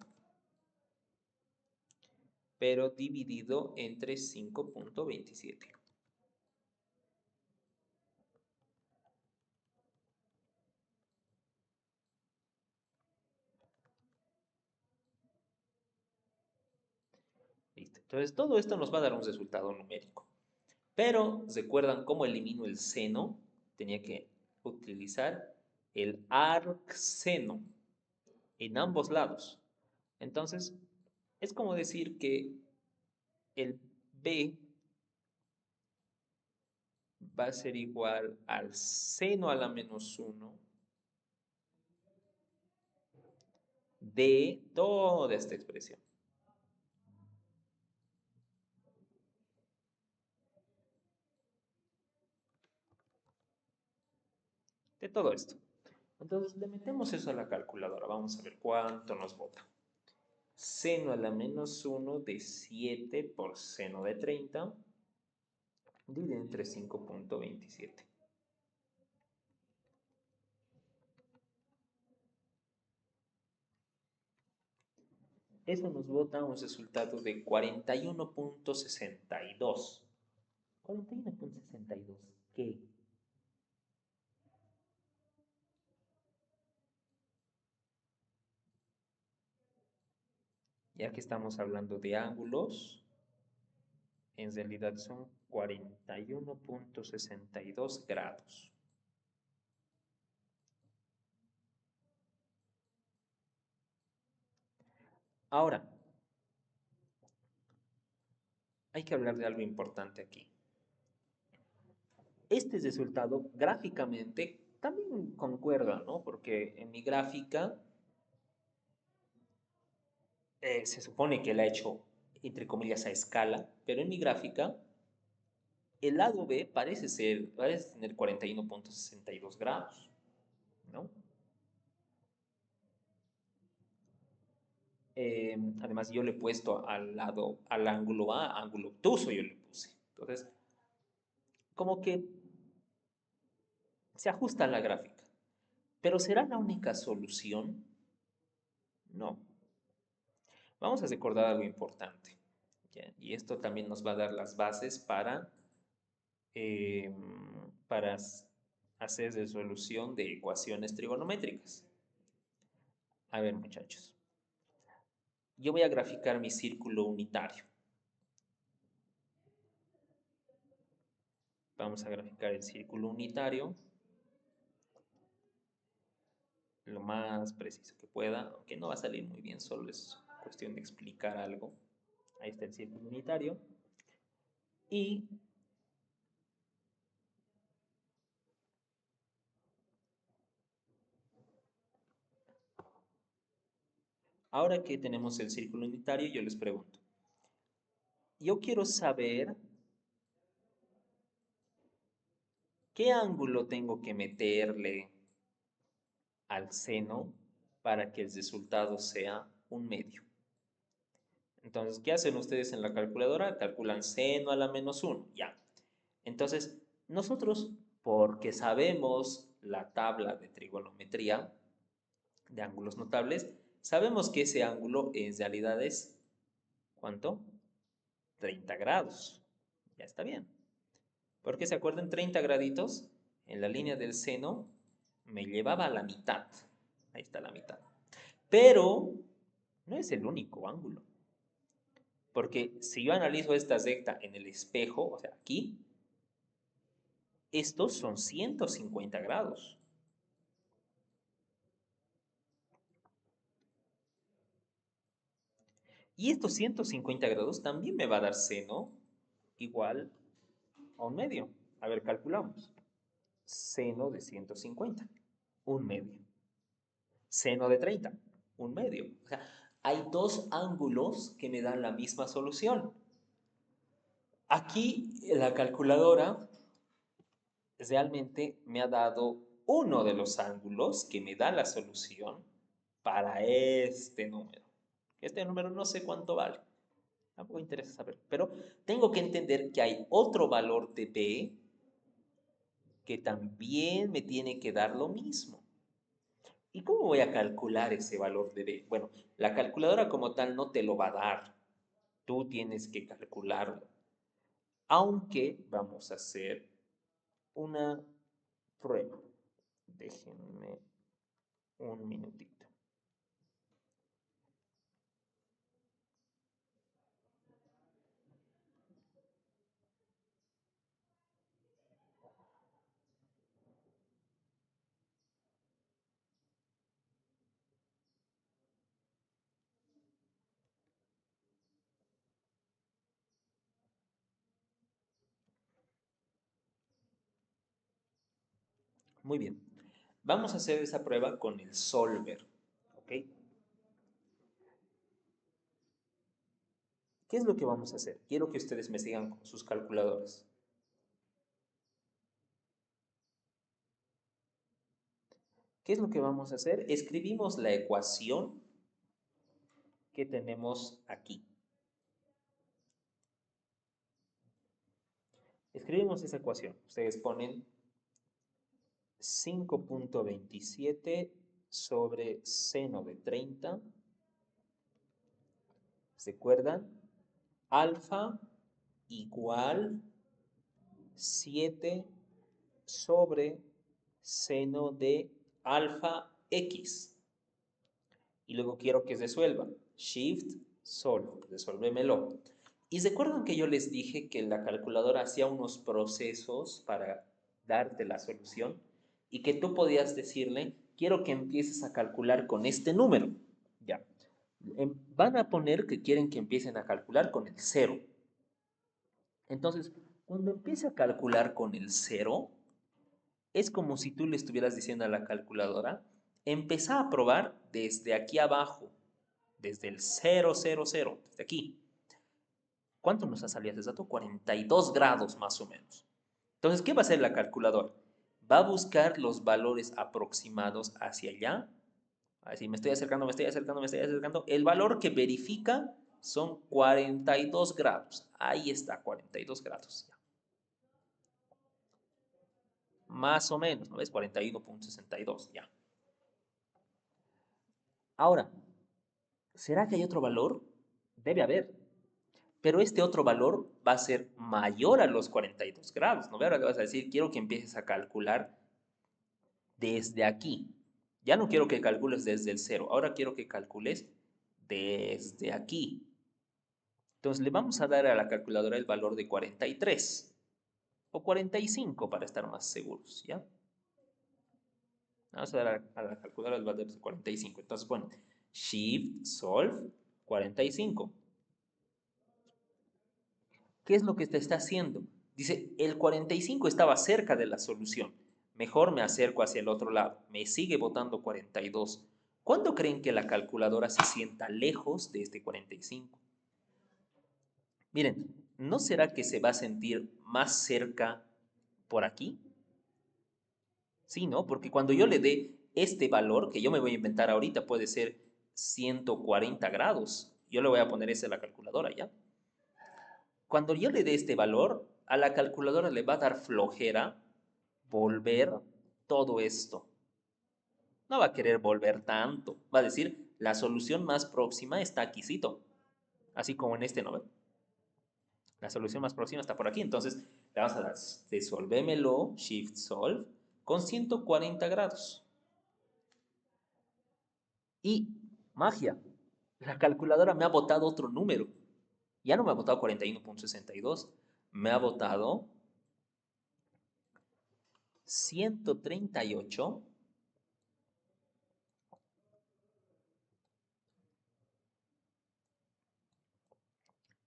pero dividido entre 5.27. Listo. Entonces, todo esto nos va a dar un resultado numérico. Pero, ¿recuerdan cómo elimino el seno? Tenía que utilizar el arcseno en ambos lados. Entonces, es como decir que el B va a ser igual al seno a la menos 1 de toda esta expresión. De todo esto. Entonces, le metemos eso a la calculadora. Vamos a ver cuánto nos bota. Seno a la menos 1 de 7 por seno de 30 dividido entre 5.27. Eso nos bota un resultado de 41.62. 41.62, ¿qué? Ya que estamos hablando de ángulos, en realidad son 41.62 grados. Ahora, hay que hablar de algo importante aquí. Este resultado gráficamente también concuerda, ¿no? Porque en mi gráfica se supone que él ha hecho, entre comillas, a escala, pero en mi gráfica el lado B parece tener 41.62 grados, ¿no? Además, yo le he puesto al lado, al ángulo A, ángulo obtuso, yo le puse. Entonces, como que se ajusta a la gráfica. ¿Pero será la única solución? No. Vamos a recordar algo importante, ¿ya? Y esto también nos va a dar las bases eh, para hacer resolución de ecuaciones trigonométricas. A ver, muchachos, yo voy a graficar mi círculo unitario. Vamos a graficar el círculo unitario lo más preciso que pueda, aunque no va a salir muy bien, solo es cuestión de explicar algo. Ahí está el círculo unitario. Y ahora que tenemos el círculo unitario, yo les pregunto, yo quiero saber qué ángulo tengo que meterle al seno para que el resultado sea un medio. Entonces, ¿qué hacen ustedes en la calculadora? Calculan seno a la menos 1, ya. Entonces, nosotros, porque sabemos la tabla de trigonometría de ángulos notables, sabemos que ese ángulo en realidad es, ¿cuánto? 30 grados. Ya está bien. Porque se acuerdan, 30 graditos en la línea del seno me llevaba a la mitad. Ahí está la mitad. Pero no es el único ángulo. Porque si yo analizo esta recta en el espejo, o sea, aquí, estos son 150 grados. Y estos 150 grados también me va a dar seno igual a un medio. A ver, calculamos. Seno de 150, un medio. Seno de 30, un medio. O sea, hay dos ángulos que me dan la misma solución. Aquí la calculadora realmente me ha dado uno de los ángulos que me da la solución para este número. Este número no sé cuánto vale, tampoco interesa saber, pero tengo que entender que hay otro valor de B que también me tiene que dar lo mismo. ¿Y cómo voy a calcular ese valor de B? Bueno, la calculadora como tal no te lo va a dar, tú tienes que calcularlo, aunque vamos a hacer una prueba. Déjenme un minutito. Muy bien. Vamos a hacer esa prueba con el solver. ¿Ok? ¿Qué es lo que vamos a hacer? Quiero que ustedes me sigan con sus calculadoras. ¿Qué es lo que vamos a hacer? Escribimos la ecuación que tenemos aquí. Escribimos esa ecuación. Ustedes ponen 5.27 sobre seno de 30. ¿Se acuerdan? Alfa igual 7 sobre seno de alfa x. Y luego quiero que resuelva. Shift, sol, resuélvemelo. Y recuerdan que yo les dije que la calculadora hacía unos procesos para darte la solución y que tú podías decirle, quiero que empieces a calcular con este número. Ya. Van a poner que quieren que empiecen a calcular con el cero. Entonces, cuando empiece a calcular con el cero, es como si tú le estuvieras diciendo a la calculadora, empezá a probar desde aquí abajo, desde el 000, desde aquí. ¿Cuánto nos ha salido ese dato? 42 grados más o menos. Entonces, ¿qué va a hacer la calculadora? Va a buscar los valores aproximados hacia allá. Así me estoy acercando, me estoy acercando, me estoy acercando. El valor que verifica son 42 grados. Ahí está, 42 grados. Más o menos, ¿no ves? 41,62, ya. Ahora, ¿será que hay otro valor? Debe haber. Pero este otro valor va a ser mayor a los 42 grados, ¿no? Ahora le vas a decir, quiero que empieces a calcular desde aquí. Ya no quiero que calcules desde el cero, ahora quiero que calcules desde aquí. Entonces le vamos a dar a la calculadora el valor de 43 o 45 para estar más seguros, ¿ya? Vamos a dar a la calculadora el valor de 45. Entonces, bueno, Shift Solve 45. ¿Qué es lo que te está haciendo? Dice, el 45 estaba cerca de la solución. Mejor me acerco hacia el otro lado. Me sigue votando 42. ¿Cuándo creen que la calculadora se sienta lejos de este 45? Miren, ¿no será que se va a sentir más cerca por aquí? Sí, ¿no? Porque cuando yo le dé este valor, que yo me voy a inventar ahorita, puede ser 140 grados. Yo le voy a poner ese a la calculadora, ¿ya? Cuando yo le dé este valor, a la calculadora le va a dar flojera volver todo esto. No va a querer volver tanto. Va a decir, la solución más próxima está aquícito. Así como en este, ¿no? La solución más próxima está por aquí. Entonces, le vamos a dar, resolvémelo, Shift Solve, con 140 grados. Y, magia, la calculadora me ha botado otro número. Ya no me ha botado 41,62. Me ha botado 138.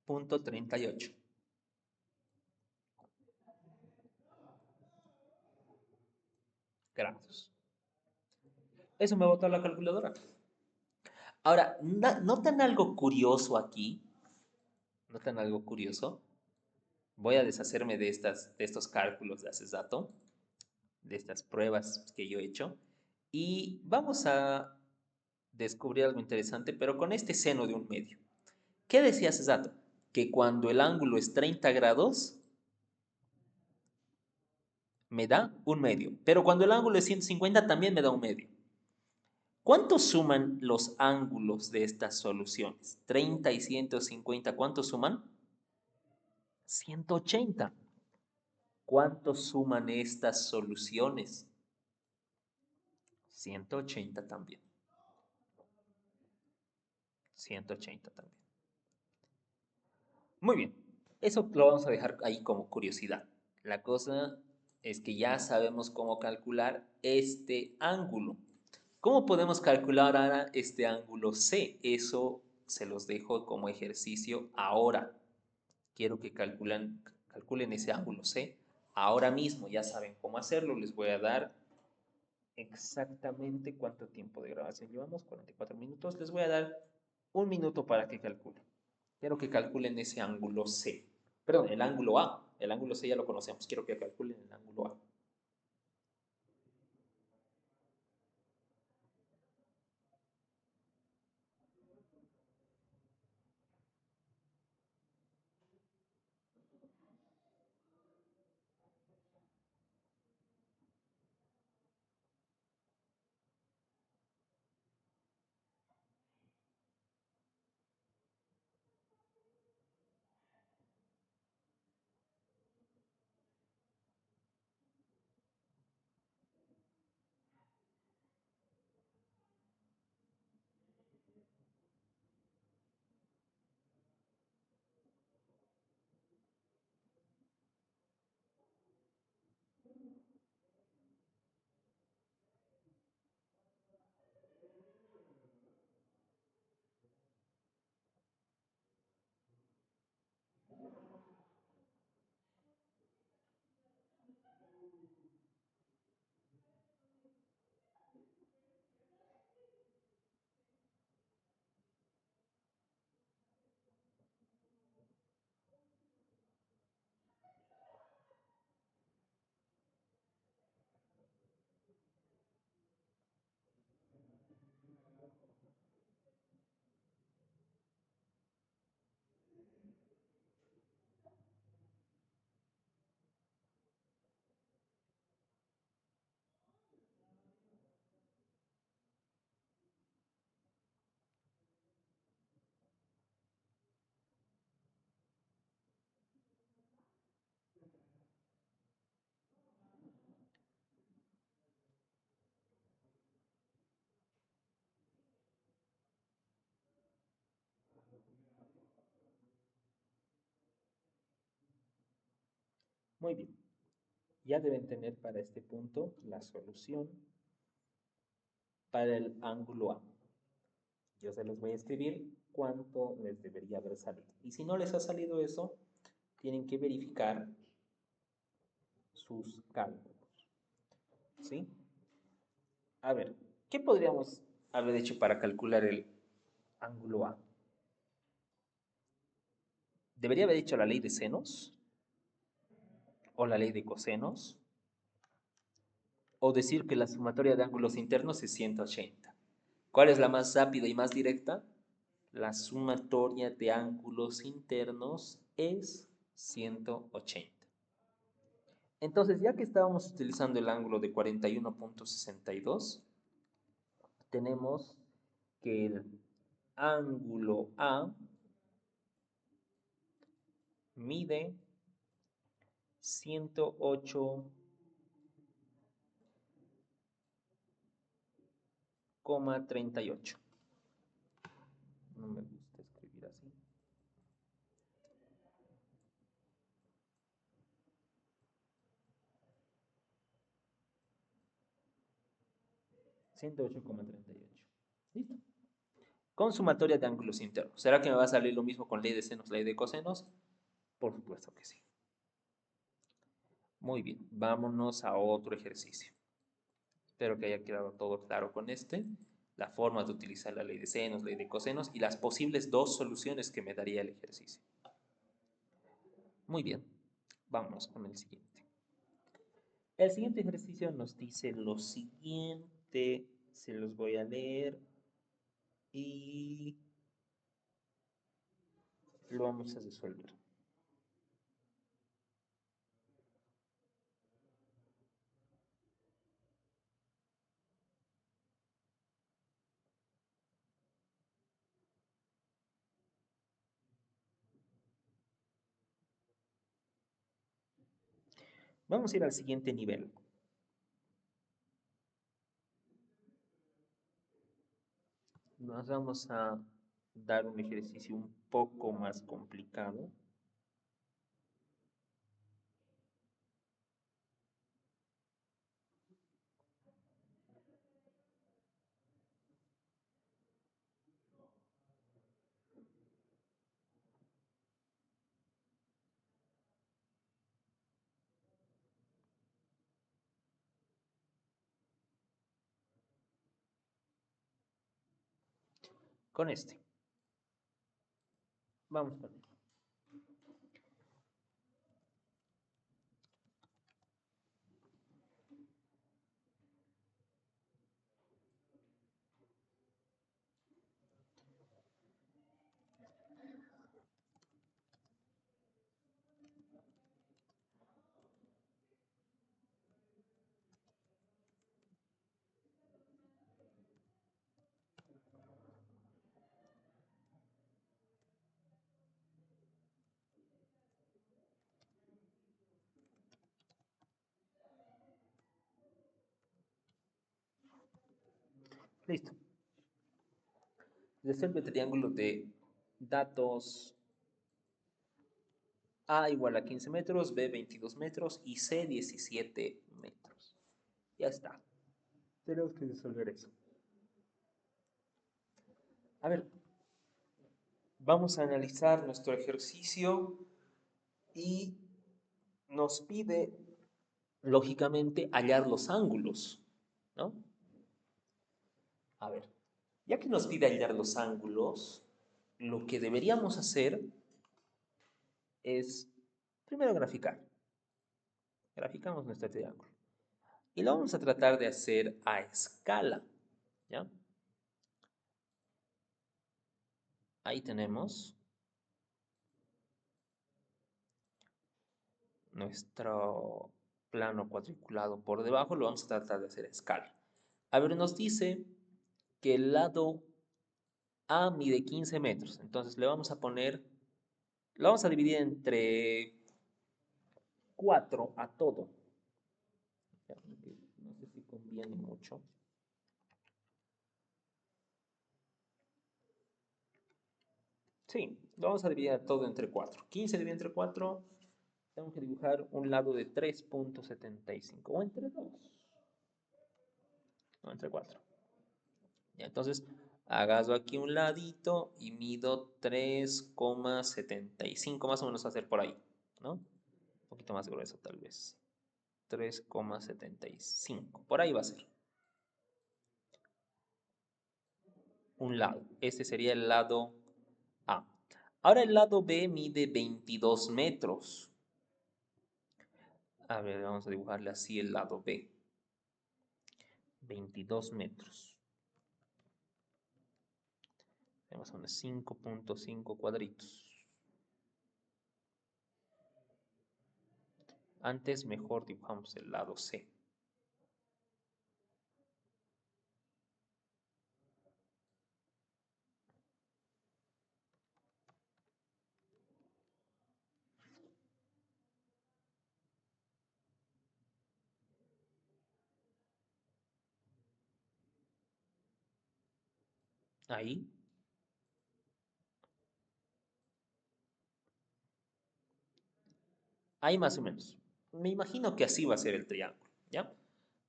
Punto 38 grados. Eso me botó la calculadora. Ahora, ¿notan algo curioso aquí? ¿Notan algo curioso? Voy a deshacerme de estos cálculos de Acetato, de estas pruebas que yo he hecho, y vamos a descubrir algo interesante, pero con este seno de un medio. ¿Qué decía Acetato? Que cuando el ángulo es 30 grados, me da un medio, pero cuando el ángulo es 150 también me da un medio. ¿Cuánto suman los ángulos de estas soluciones? 30 y 150, ¿cuánto suman? 180. ¿Cuánto suman estas soluciones? 180 también. 180 también. Muy bien. Eso lo vamos a dejar ahí como curiosidad. La cosa es que ya sabemos cómo calcular este ángulo. ¿Cómo podemos calcular ahora este ángulo C? Eso se los dejo como ejercicio ahora. Quiero que calculen ese ángulo C. Ahora mismo ya saben cómo hacerlo. Les voy a dar exactamente cuánto tiempo de grabación llevamos. 44 minutos. Les voy a dar un minuto para que calculen. Quiero que calculen ese ángulo C. Perdón, el ángulo A. El ángulo C ya lo conocemos. Quiero que calculen el ángulo A. Muy bien. Ya deben tener para este punto la solución para el ángulo A. Yo se los voy a escribir cuánto les debería haber salido. Y si no les ha salido eso, tienen que verificar sus cálculos. ¿Sí? A ver, ¿qué podríamos haber hecho para calcular el ángulo A? Debería haber hecho la ley de senos o la ley de cosenos o decir que la sumatoria de ángulos internos es 180. ¿Cuál es la más rápida y más directa? La sumatoria de ángulos internos es 180. Entonces, ya que estábamos utilizando el ángulo de 41,62, tenemos que el ángulo A mide 108,38. No me gusta escribir así. 108,38. ¿Listo? Con sumatoria de ángulos internos. ¿Será que me va a salir lo mismo con ley de senos, ley de cosenos? Por supuesto que sí. Muy bien, vámonos a otro ejercicio. Espero que haya quedado todo claro con este. La forma de utilizar la ley de senos, ley de cosenos y las posibles dos soluciones que me daría el ejercicio. Muy bien, vámonos con el siguiente. El siguiente ejercicio nos dice lo siguiente, se los voy a leer y lo vamos a resolver. Vamos a ir al siguiente nivel. Nos vamos a dar un ejercicio un poco más complicado. Con este. Vamos con él. Listo. Resuelve triángulo de datos A igual a 15 metros, B 22 metros y C 17 metros. Ya está. Tenemos que resolver eso. A ver, vamos a analizar nuestro ejercicio y nos pide, lógicamente, hallar los ángulos, ¿no? A ver, ya que nos pide hallar los ángulos, lo que deberíamos hacer es primero graficar. Graficamos nuestro triángulo. Y lo vamos a tratar de hacer a escala, ¿ya? Ahí tenemos nuestro plano cuadriculado por debajo, lo vamos a tratar de hacer a escala. A ver, nos dice que el lado A mide 15 metros, entonces le vamos a poner, lo vamos a dividir entre 4 a todo. No sé si conviene mucho. Sí, lo vamos a dividir todo entre 4. 15 dividido entre 4, tengo que dibujar un lado de 3,75 o entre 2, o entre 4. Ya, entonces, agarro aquí un ladito y mido 3,75, más o menos va a ser por ahí, ¿no? Un poquito más grueso tal vez. 3,75, por ahí va a ser. Un lado, este sería el lado A. Ahora el lado B mide 22 metros. A ver, vamos a dibujarle así el lado B. 22 metros. Tenemos unos 5,5 cuadritos. Antes mejor dibujamos el lado C. Ahí. Ahí más o menos. Me imagino que así va a ser el triángulo, ¿ya?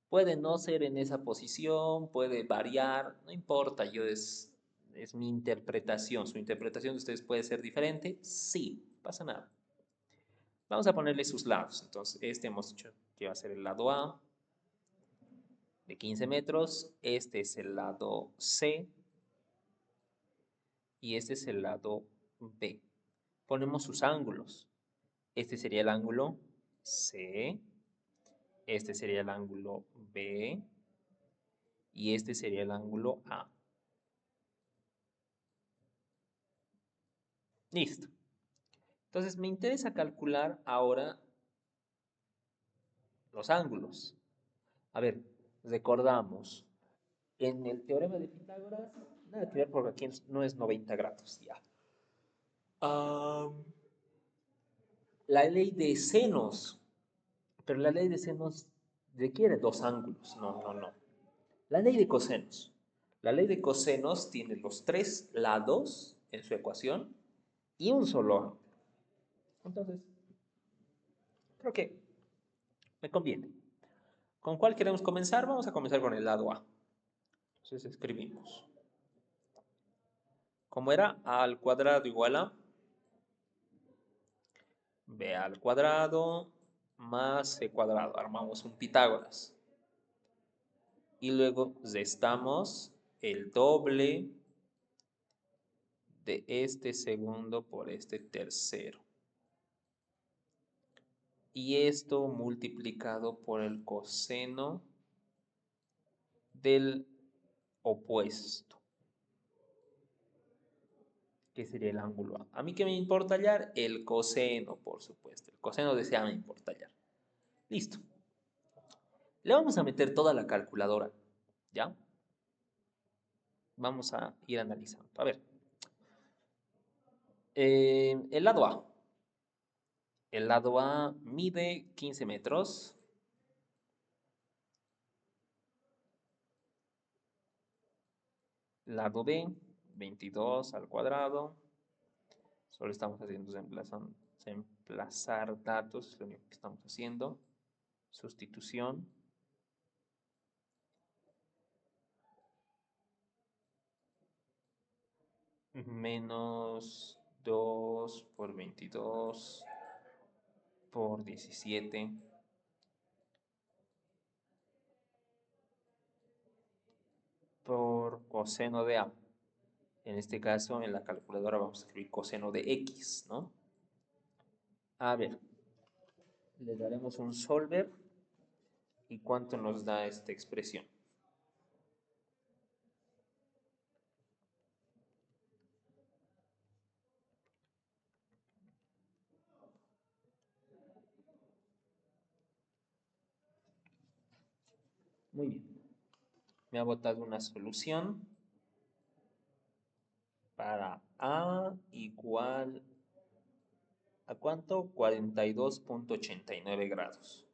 Puede no ser en esa posición, puede variar, no importa, es mi interpretación. Su interpretación de ustedes puede ser diferente, sí, pasa nada. Vamos a ponerle sus lados. Entonces, este hemos dicho que va a ser el lado A de 15 metros, este es el lado C y este es el lado B. Ponemos sus ángulos. Este sería el ángulo C, este sería el ángulo B y este sería el ángulo A. Listo. Entonces me interesa calcular ahora los ángulos. A ver, recordamos, en el teorema de Pitágoras, nada que ver porque aquí no es 90 grados ya. La ley de senos, pero la ley de senos requiere dos ángulos. No, no, no. La ley de cosenos. La ley de cosenos tiene los tres lados en su ecuación y un solo ángulo. Entonces, creo que me conviene. ¿Con cuál queremos comenzar? Vamos a comenzar con el lado A. Entonces escribimos. ¿Cómo era? A al cuadrado igual a B al cuadrado más C cuadrado. Armamos un Pitágoras. Y luego restamos el doble de este segundo por este tercero. Y esto multiplicado por el coseno del opuesto, que sería el ángulo A. ¿A mí qué me importa hallar? El coseno, por supuesto. El coseno de ese A me importa hallar. Listo. Le vamos a meter toda la calculadora, ¿ya? Vamos a ir analizando. A ver, el lado A. El lado A mide 15 metros. Lado B, 22 al cuadrado. Solo estamos haciendo reemplazar datos, es lo único que estamos haciendo. Sustitución. Menos 2 por 22 por 17 por coseno de A. En este caso, en la calculadora vamos a escribir coseno de X, ¿no? A ver, le daremos un solver. ¿Y cuánto nos da esta expresión? Muy bien. Me ha botado una solución para A igual ¿a cuánto? 42,89 grados.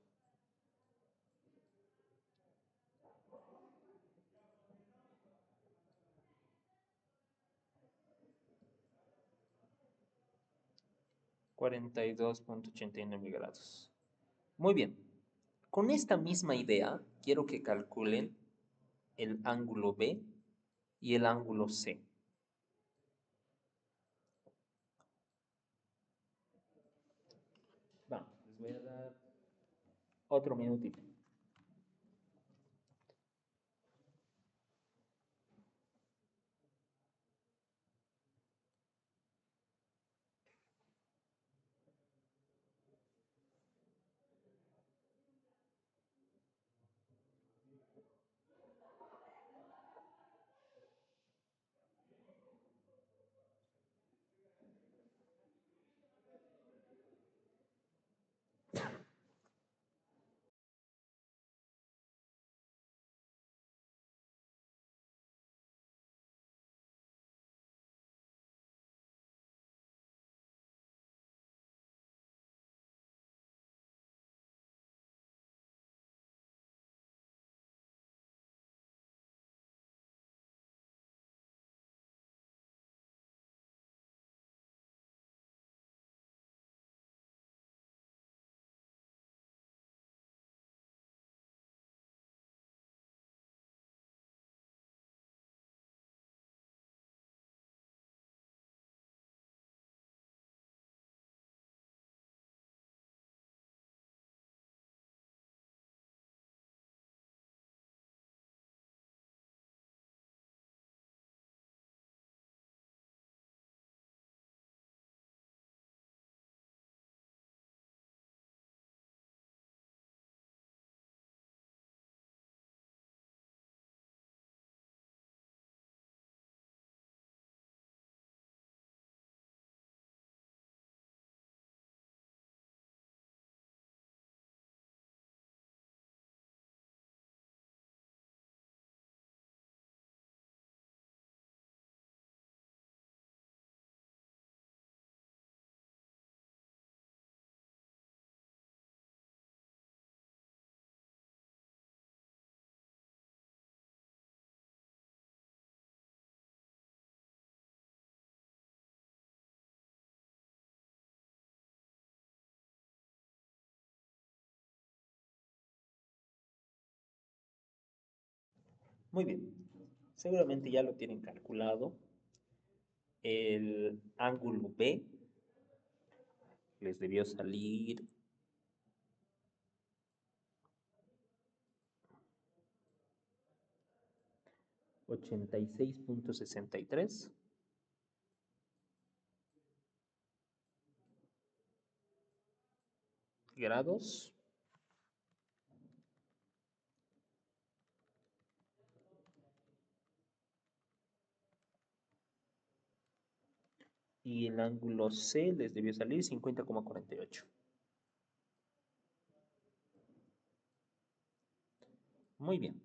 42,89 grados. Muy bien. Con esta misma idea, quiero que calculen el ángulo B y el ángulo C. Vamos, les voy a dar otro minutito. Muy bien. Seguramente ya lo tienen calculado. El ángulo B les debió salir 86,63 grados. Y el ángulo C les debió salir 50,48. Muy bien.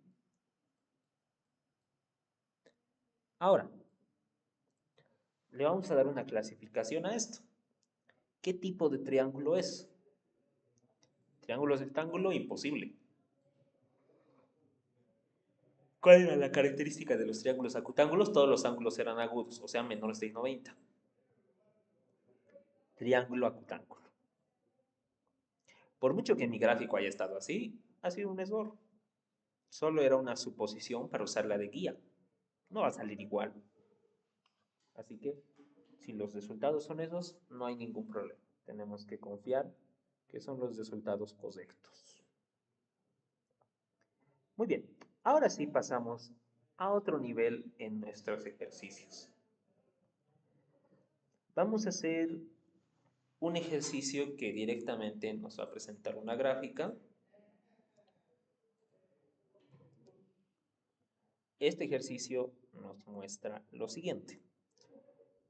Ahora, le vamos a dar una clasificación a esto. ¿Qué tipo de triángulo es? Triángulo rectángulo, imposible. ¿Cuál era la característica de los triángulos acutángulos? Todos los ángulos eran agudos, o sea, menores de 90. Triángulo acutángulo. Por mucho que mi gráfico haya estado así, ha sido un error. Solo era una suposición para usarla de guía. No va a salir igual. Así que, si los resultados son esos, no hay ningún problema. Tenemos que confiar que son los resultados correctos. Muy bien, ahora sí pasamos a otro nivel en nuestros ejercicios. Vamos a hacer un ejercicio que directamente nos va a presentar una gráfica. Este ejercicio nos muestra lo siguiente.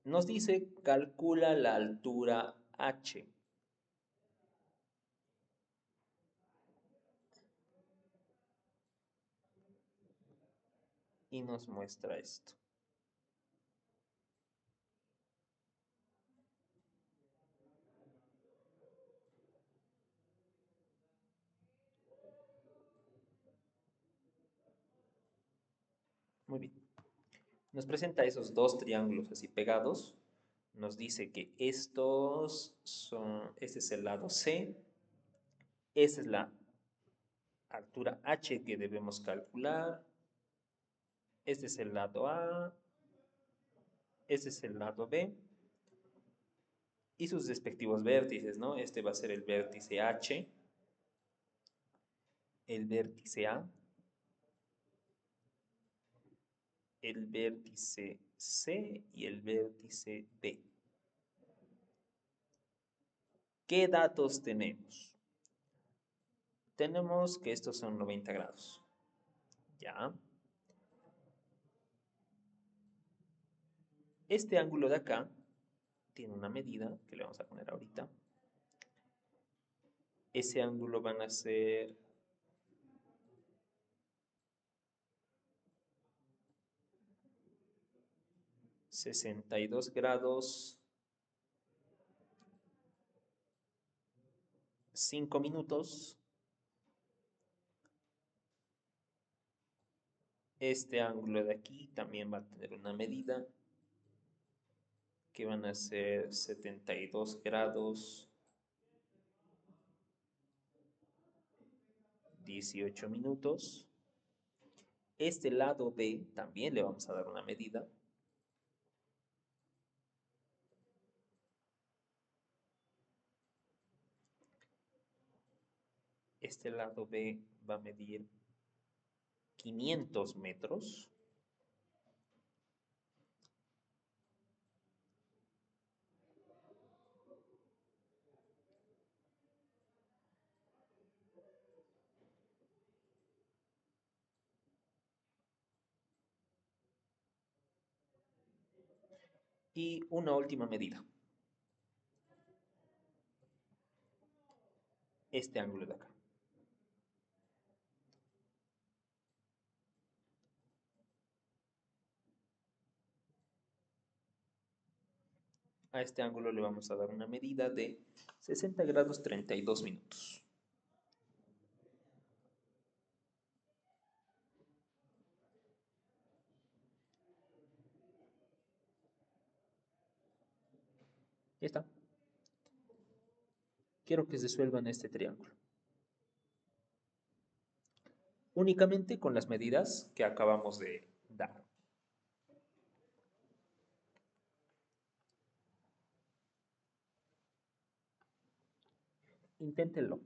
Nos dice, calcula la altura h. Y nos muestra esto. Muy bien. Nos presenta esos dos triángulos así pegados. nos dice que estos son, este es el lado C, esta es la altura H que debemos calcular, este es el lado A, este es el lado B y sus respectivos vértices, ¿no? Este va a ser el vértice H, el vértice A, el vértice C y el vértice D. ¿Qué datos tenemos? Tenemos que estos son 90 grados. ¿Ya? Este ángulo de acá tiene una medida que le vamos a poner ahorita. Ese ángulo van a ser 62 grados 5 minutos. Este ángulo de aquí también va a tener una medida que van a ser 72 grados 18 minutos. Este lado B también le vamos a dar una medida. Este lado B va a medir 500 metros. Y una última medida. Este ángulo de acá. A este ángulo le vamos a dar una medida de 60 grados 32 minutos. Ya está. Quiero que resuelvan este triángulo. Únicamente con las medidas que acabamos de dar. Inténtenlo.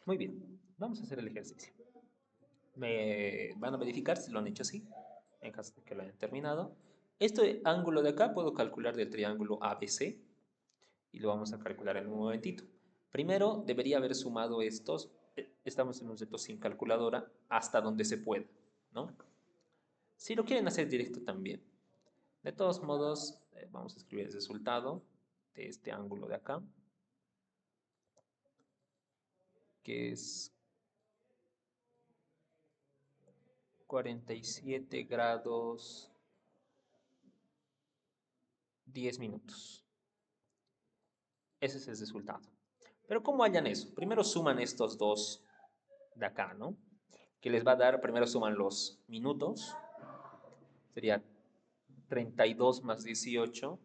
Muy bien, vamos a hacer el ejercicio. Me van a verificar si lo han hecho así, en caso de que lo hayan terminado. Este ángulo de acá puedo calcular del triángulo ABC y lo vamos a calcular en un momentito. Primero debería haber sumado estos, estamos en un reto sin calculadora, hasta donde se pueda, ¿no? Si lo quieren hacer directo también. De todos modos, vamos a escribir el resultado de este ángulo de acá, que es 47 grados 10 minutos. Ese es el resultado. Pero ¿cómo hallan eso? Primero suman estos dos de acá, ¿no? Que les va a dar, primero suman los minutos, sería 32 más 18,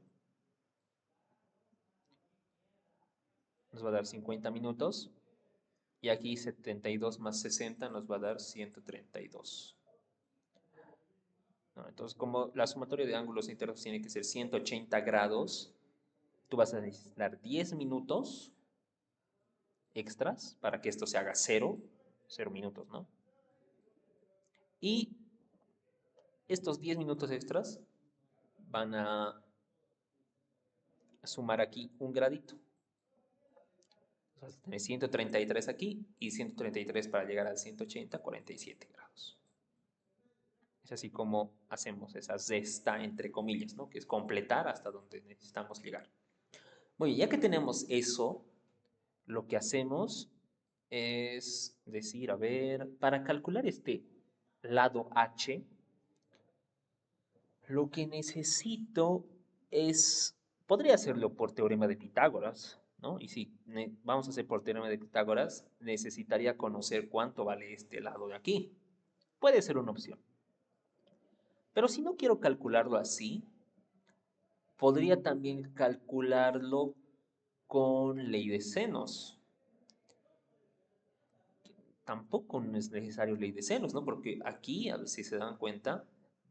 nos va a dar 50 minutos, y aquí 72 más 60 nos va a dar 132. ¿No? Entonces, como la sumatoria de ángulos internos tiene que ser 180 grados, tú vas a necesitar 10 minutos extras para que esto se haga 0 minutos, ¿no? Y estos 10 minutos extras van a sumar aquí un gradito. Entonces, tenés 133 aquí y 133 para llegar al 180, 47 grados. Es así como hacemos esa cesta entre comillas, ¿no? Que es completar hasta donde necesitamos llegar. Muy bien, ya que tenemos eso, lo que hacemos es decir, a ver, para calcular este lado H, lo que necesito es, podría hacerlo por teorema de Pitágoras, ¿no? Y si vamos a hacer por teorema de Pitágoras, necesitaría conocer cuánto vale este lado de aquí. Puede ser una opción. Pero si no quiero calcularlo así, podría también calcularlo con ley de senos. Tampoco no es necesario ley de senos, ¿no? Porque aquí, a ver si se dan cuenta,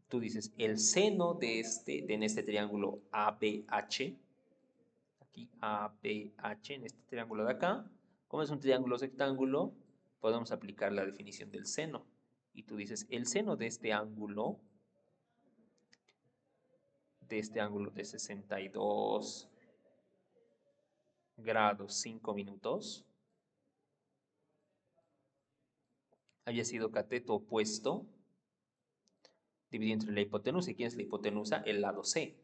tú dices el seno en este triángulo ABH, aquí ABH, en este triángulo de acá, como es un triángulo rectángulo, podemos aplicar la definición del seno. Y tú dices el seno de este ángulo de 62 grados 5 minutos, había sido cateto opuesto dividido entre la hipotenusa. ¿Y quién es la hipotenusa? El lado C.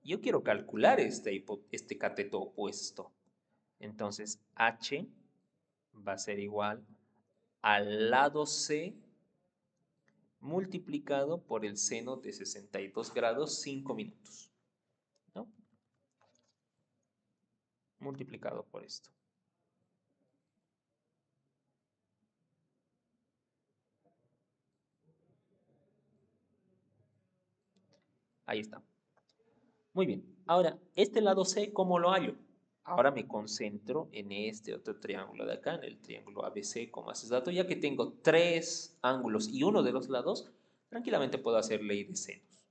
Yo quiero calcular este cateto opuesto. Entonces, H va a ser igual al lado C multiplicado por el seno de 62 grados 5 minutos, ¿no? Multiplicado por esto. Ahí está. Muy bien. Ahora, este lado C, ¿cómo lo hallo? Ahora me concentro en este otro triángulo de acá, en el triángulo ABC como haces dato, ya que tengo tres ángulos y uno de los lados, tranquilamente puedo hacer ley de senos.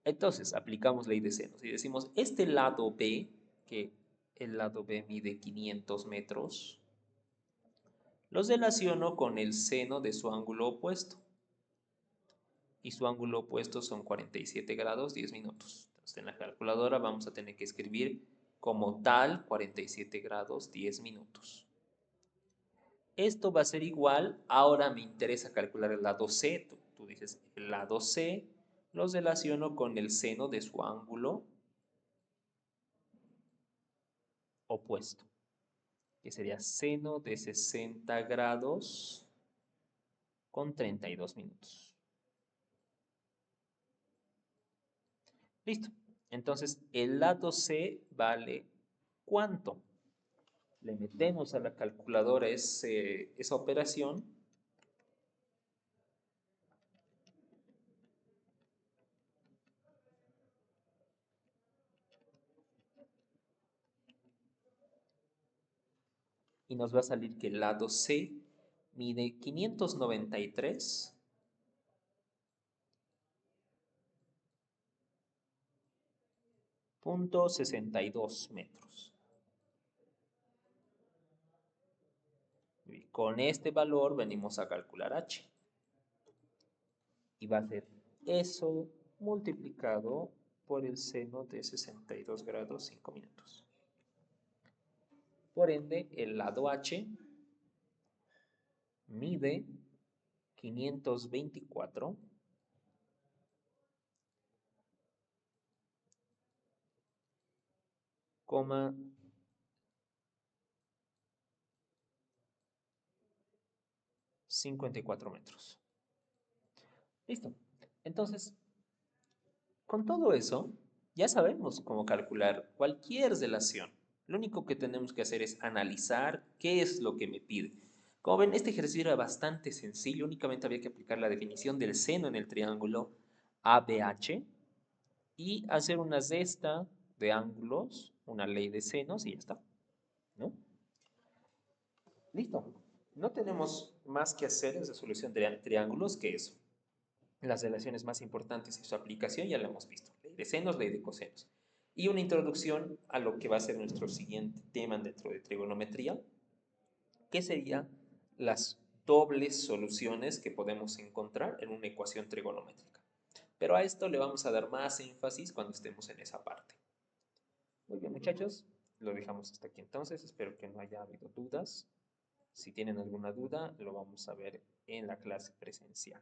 Entonces, aplicamos ley de senos y decimos, este lado B, que el lado B mide 500 metros, los relaciono con el seno de su ángulo opuesto. Y su ángulo opuesto son 47 grados 10 minutos. Entonces, en la calculadora vamos a tener que escribir como tal 47 grados 10 minutos. Esto va a ser igual, ahora me interesa calcular el lado C. Tú dices, el lado C los relaciono con el seno de su ángulo opuesto, que sería seno de 60 grados con 32 minutos. Listo. Entonces, el lado C vale ¿cuánto? Le metemos a la calculadora esa operación y nos va a salir que el lado C mide 593.62 metros. Con este valor venimos a calcular h. Y va a ser eso multiplicado por el seno de 62 grados 5 minutos. Por ende, el lado h mide 524 coma 54 metros. Listo. Entonces, con todo eso, ya sabemos cómo calcular cualquier relación. Lo único que tenemos que hacer es analizar qué es lo que me pide. Como ven, este ejercicio era bastante sencillo, únicamente había que aplicar la definición del seno en el triángulo ABH y hacer una cesta de ángulos, una ley de senos y ya está, ¿no? Listo. No tenemos más que hacer en resolución de triángulos que eso. Las relaciones más importantes y su aplicación ya la hemos visto. Ley de senos, ley de cosenos. Y una introducción a lo que va a ser nuestro siguiente tema dentro de trigonometría, que sería las dobles soluciones que podemos encontrar en una ecuación trigonométrica. Pero a esto le vamos a dar más énfasis cuando estemos en esa parte. Muy bien, muchachos, lo dejamos hasta aquí entonces. Espero que no haya habido dudas. Si tienen alguna duda, lo vamos a ver en la clase presencial.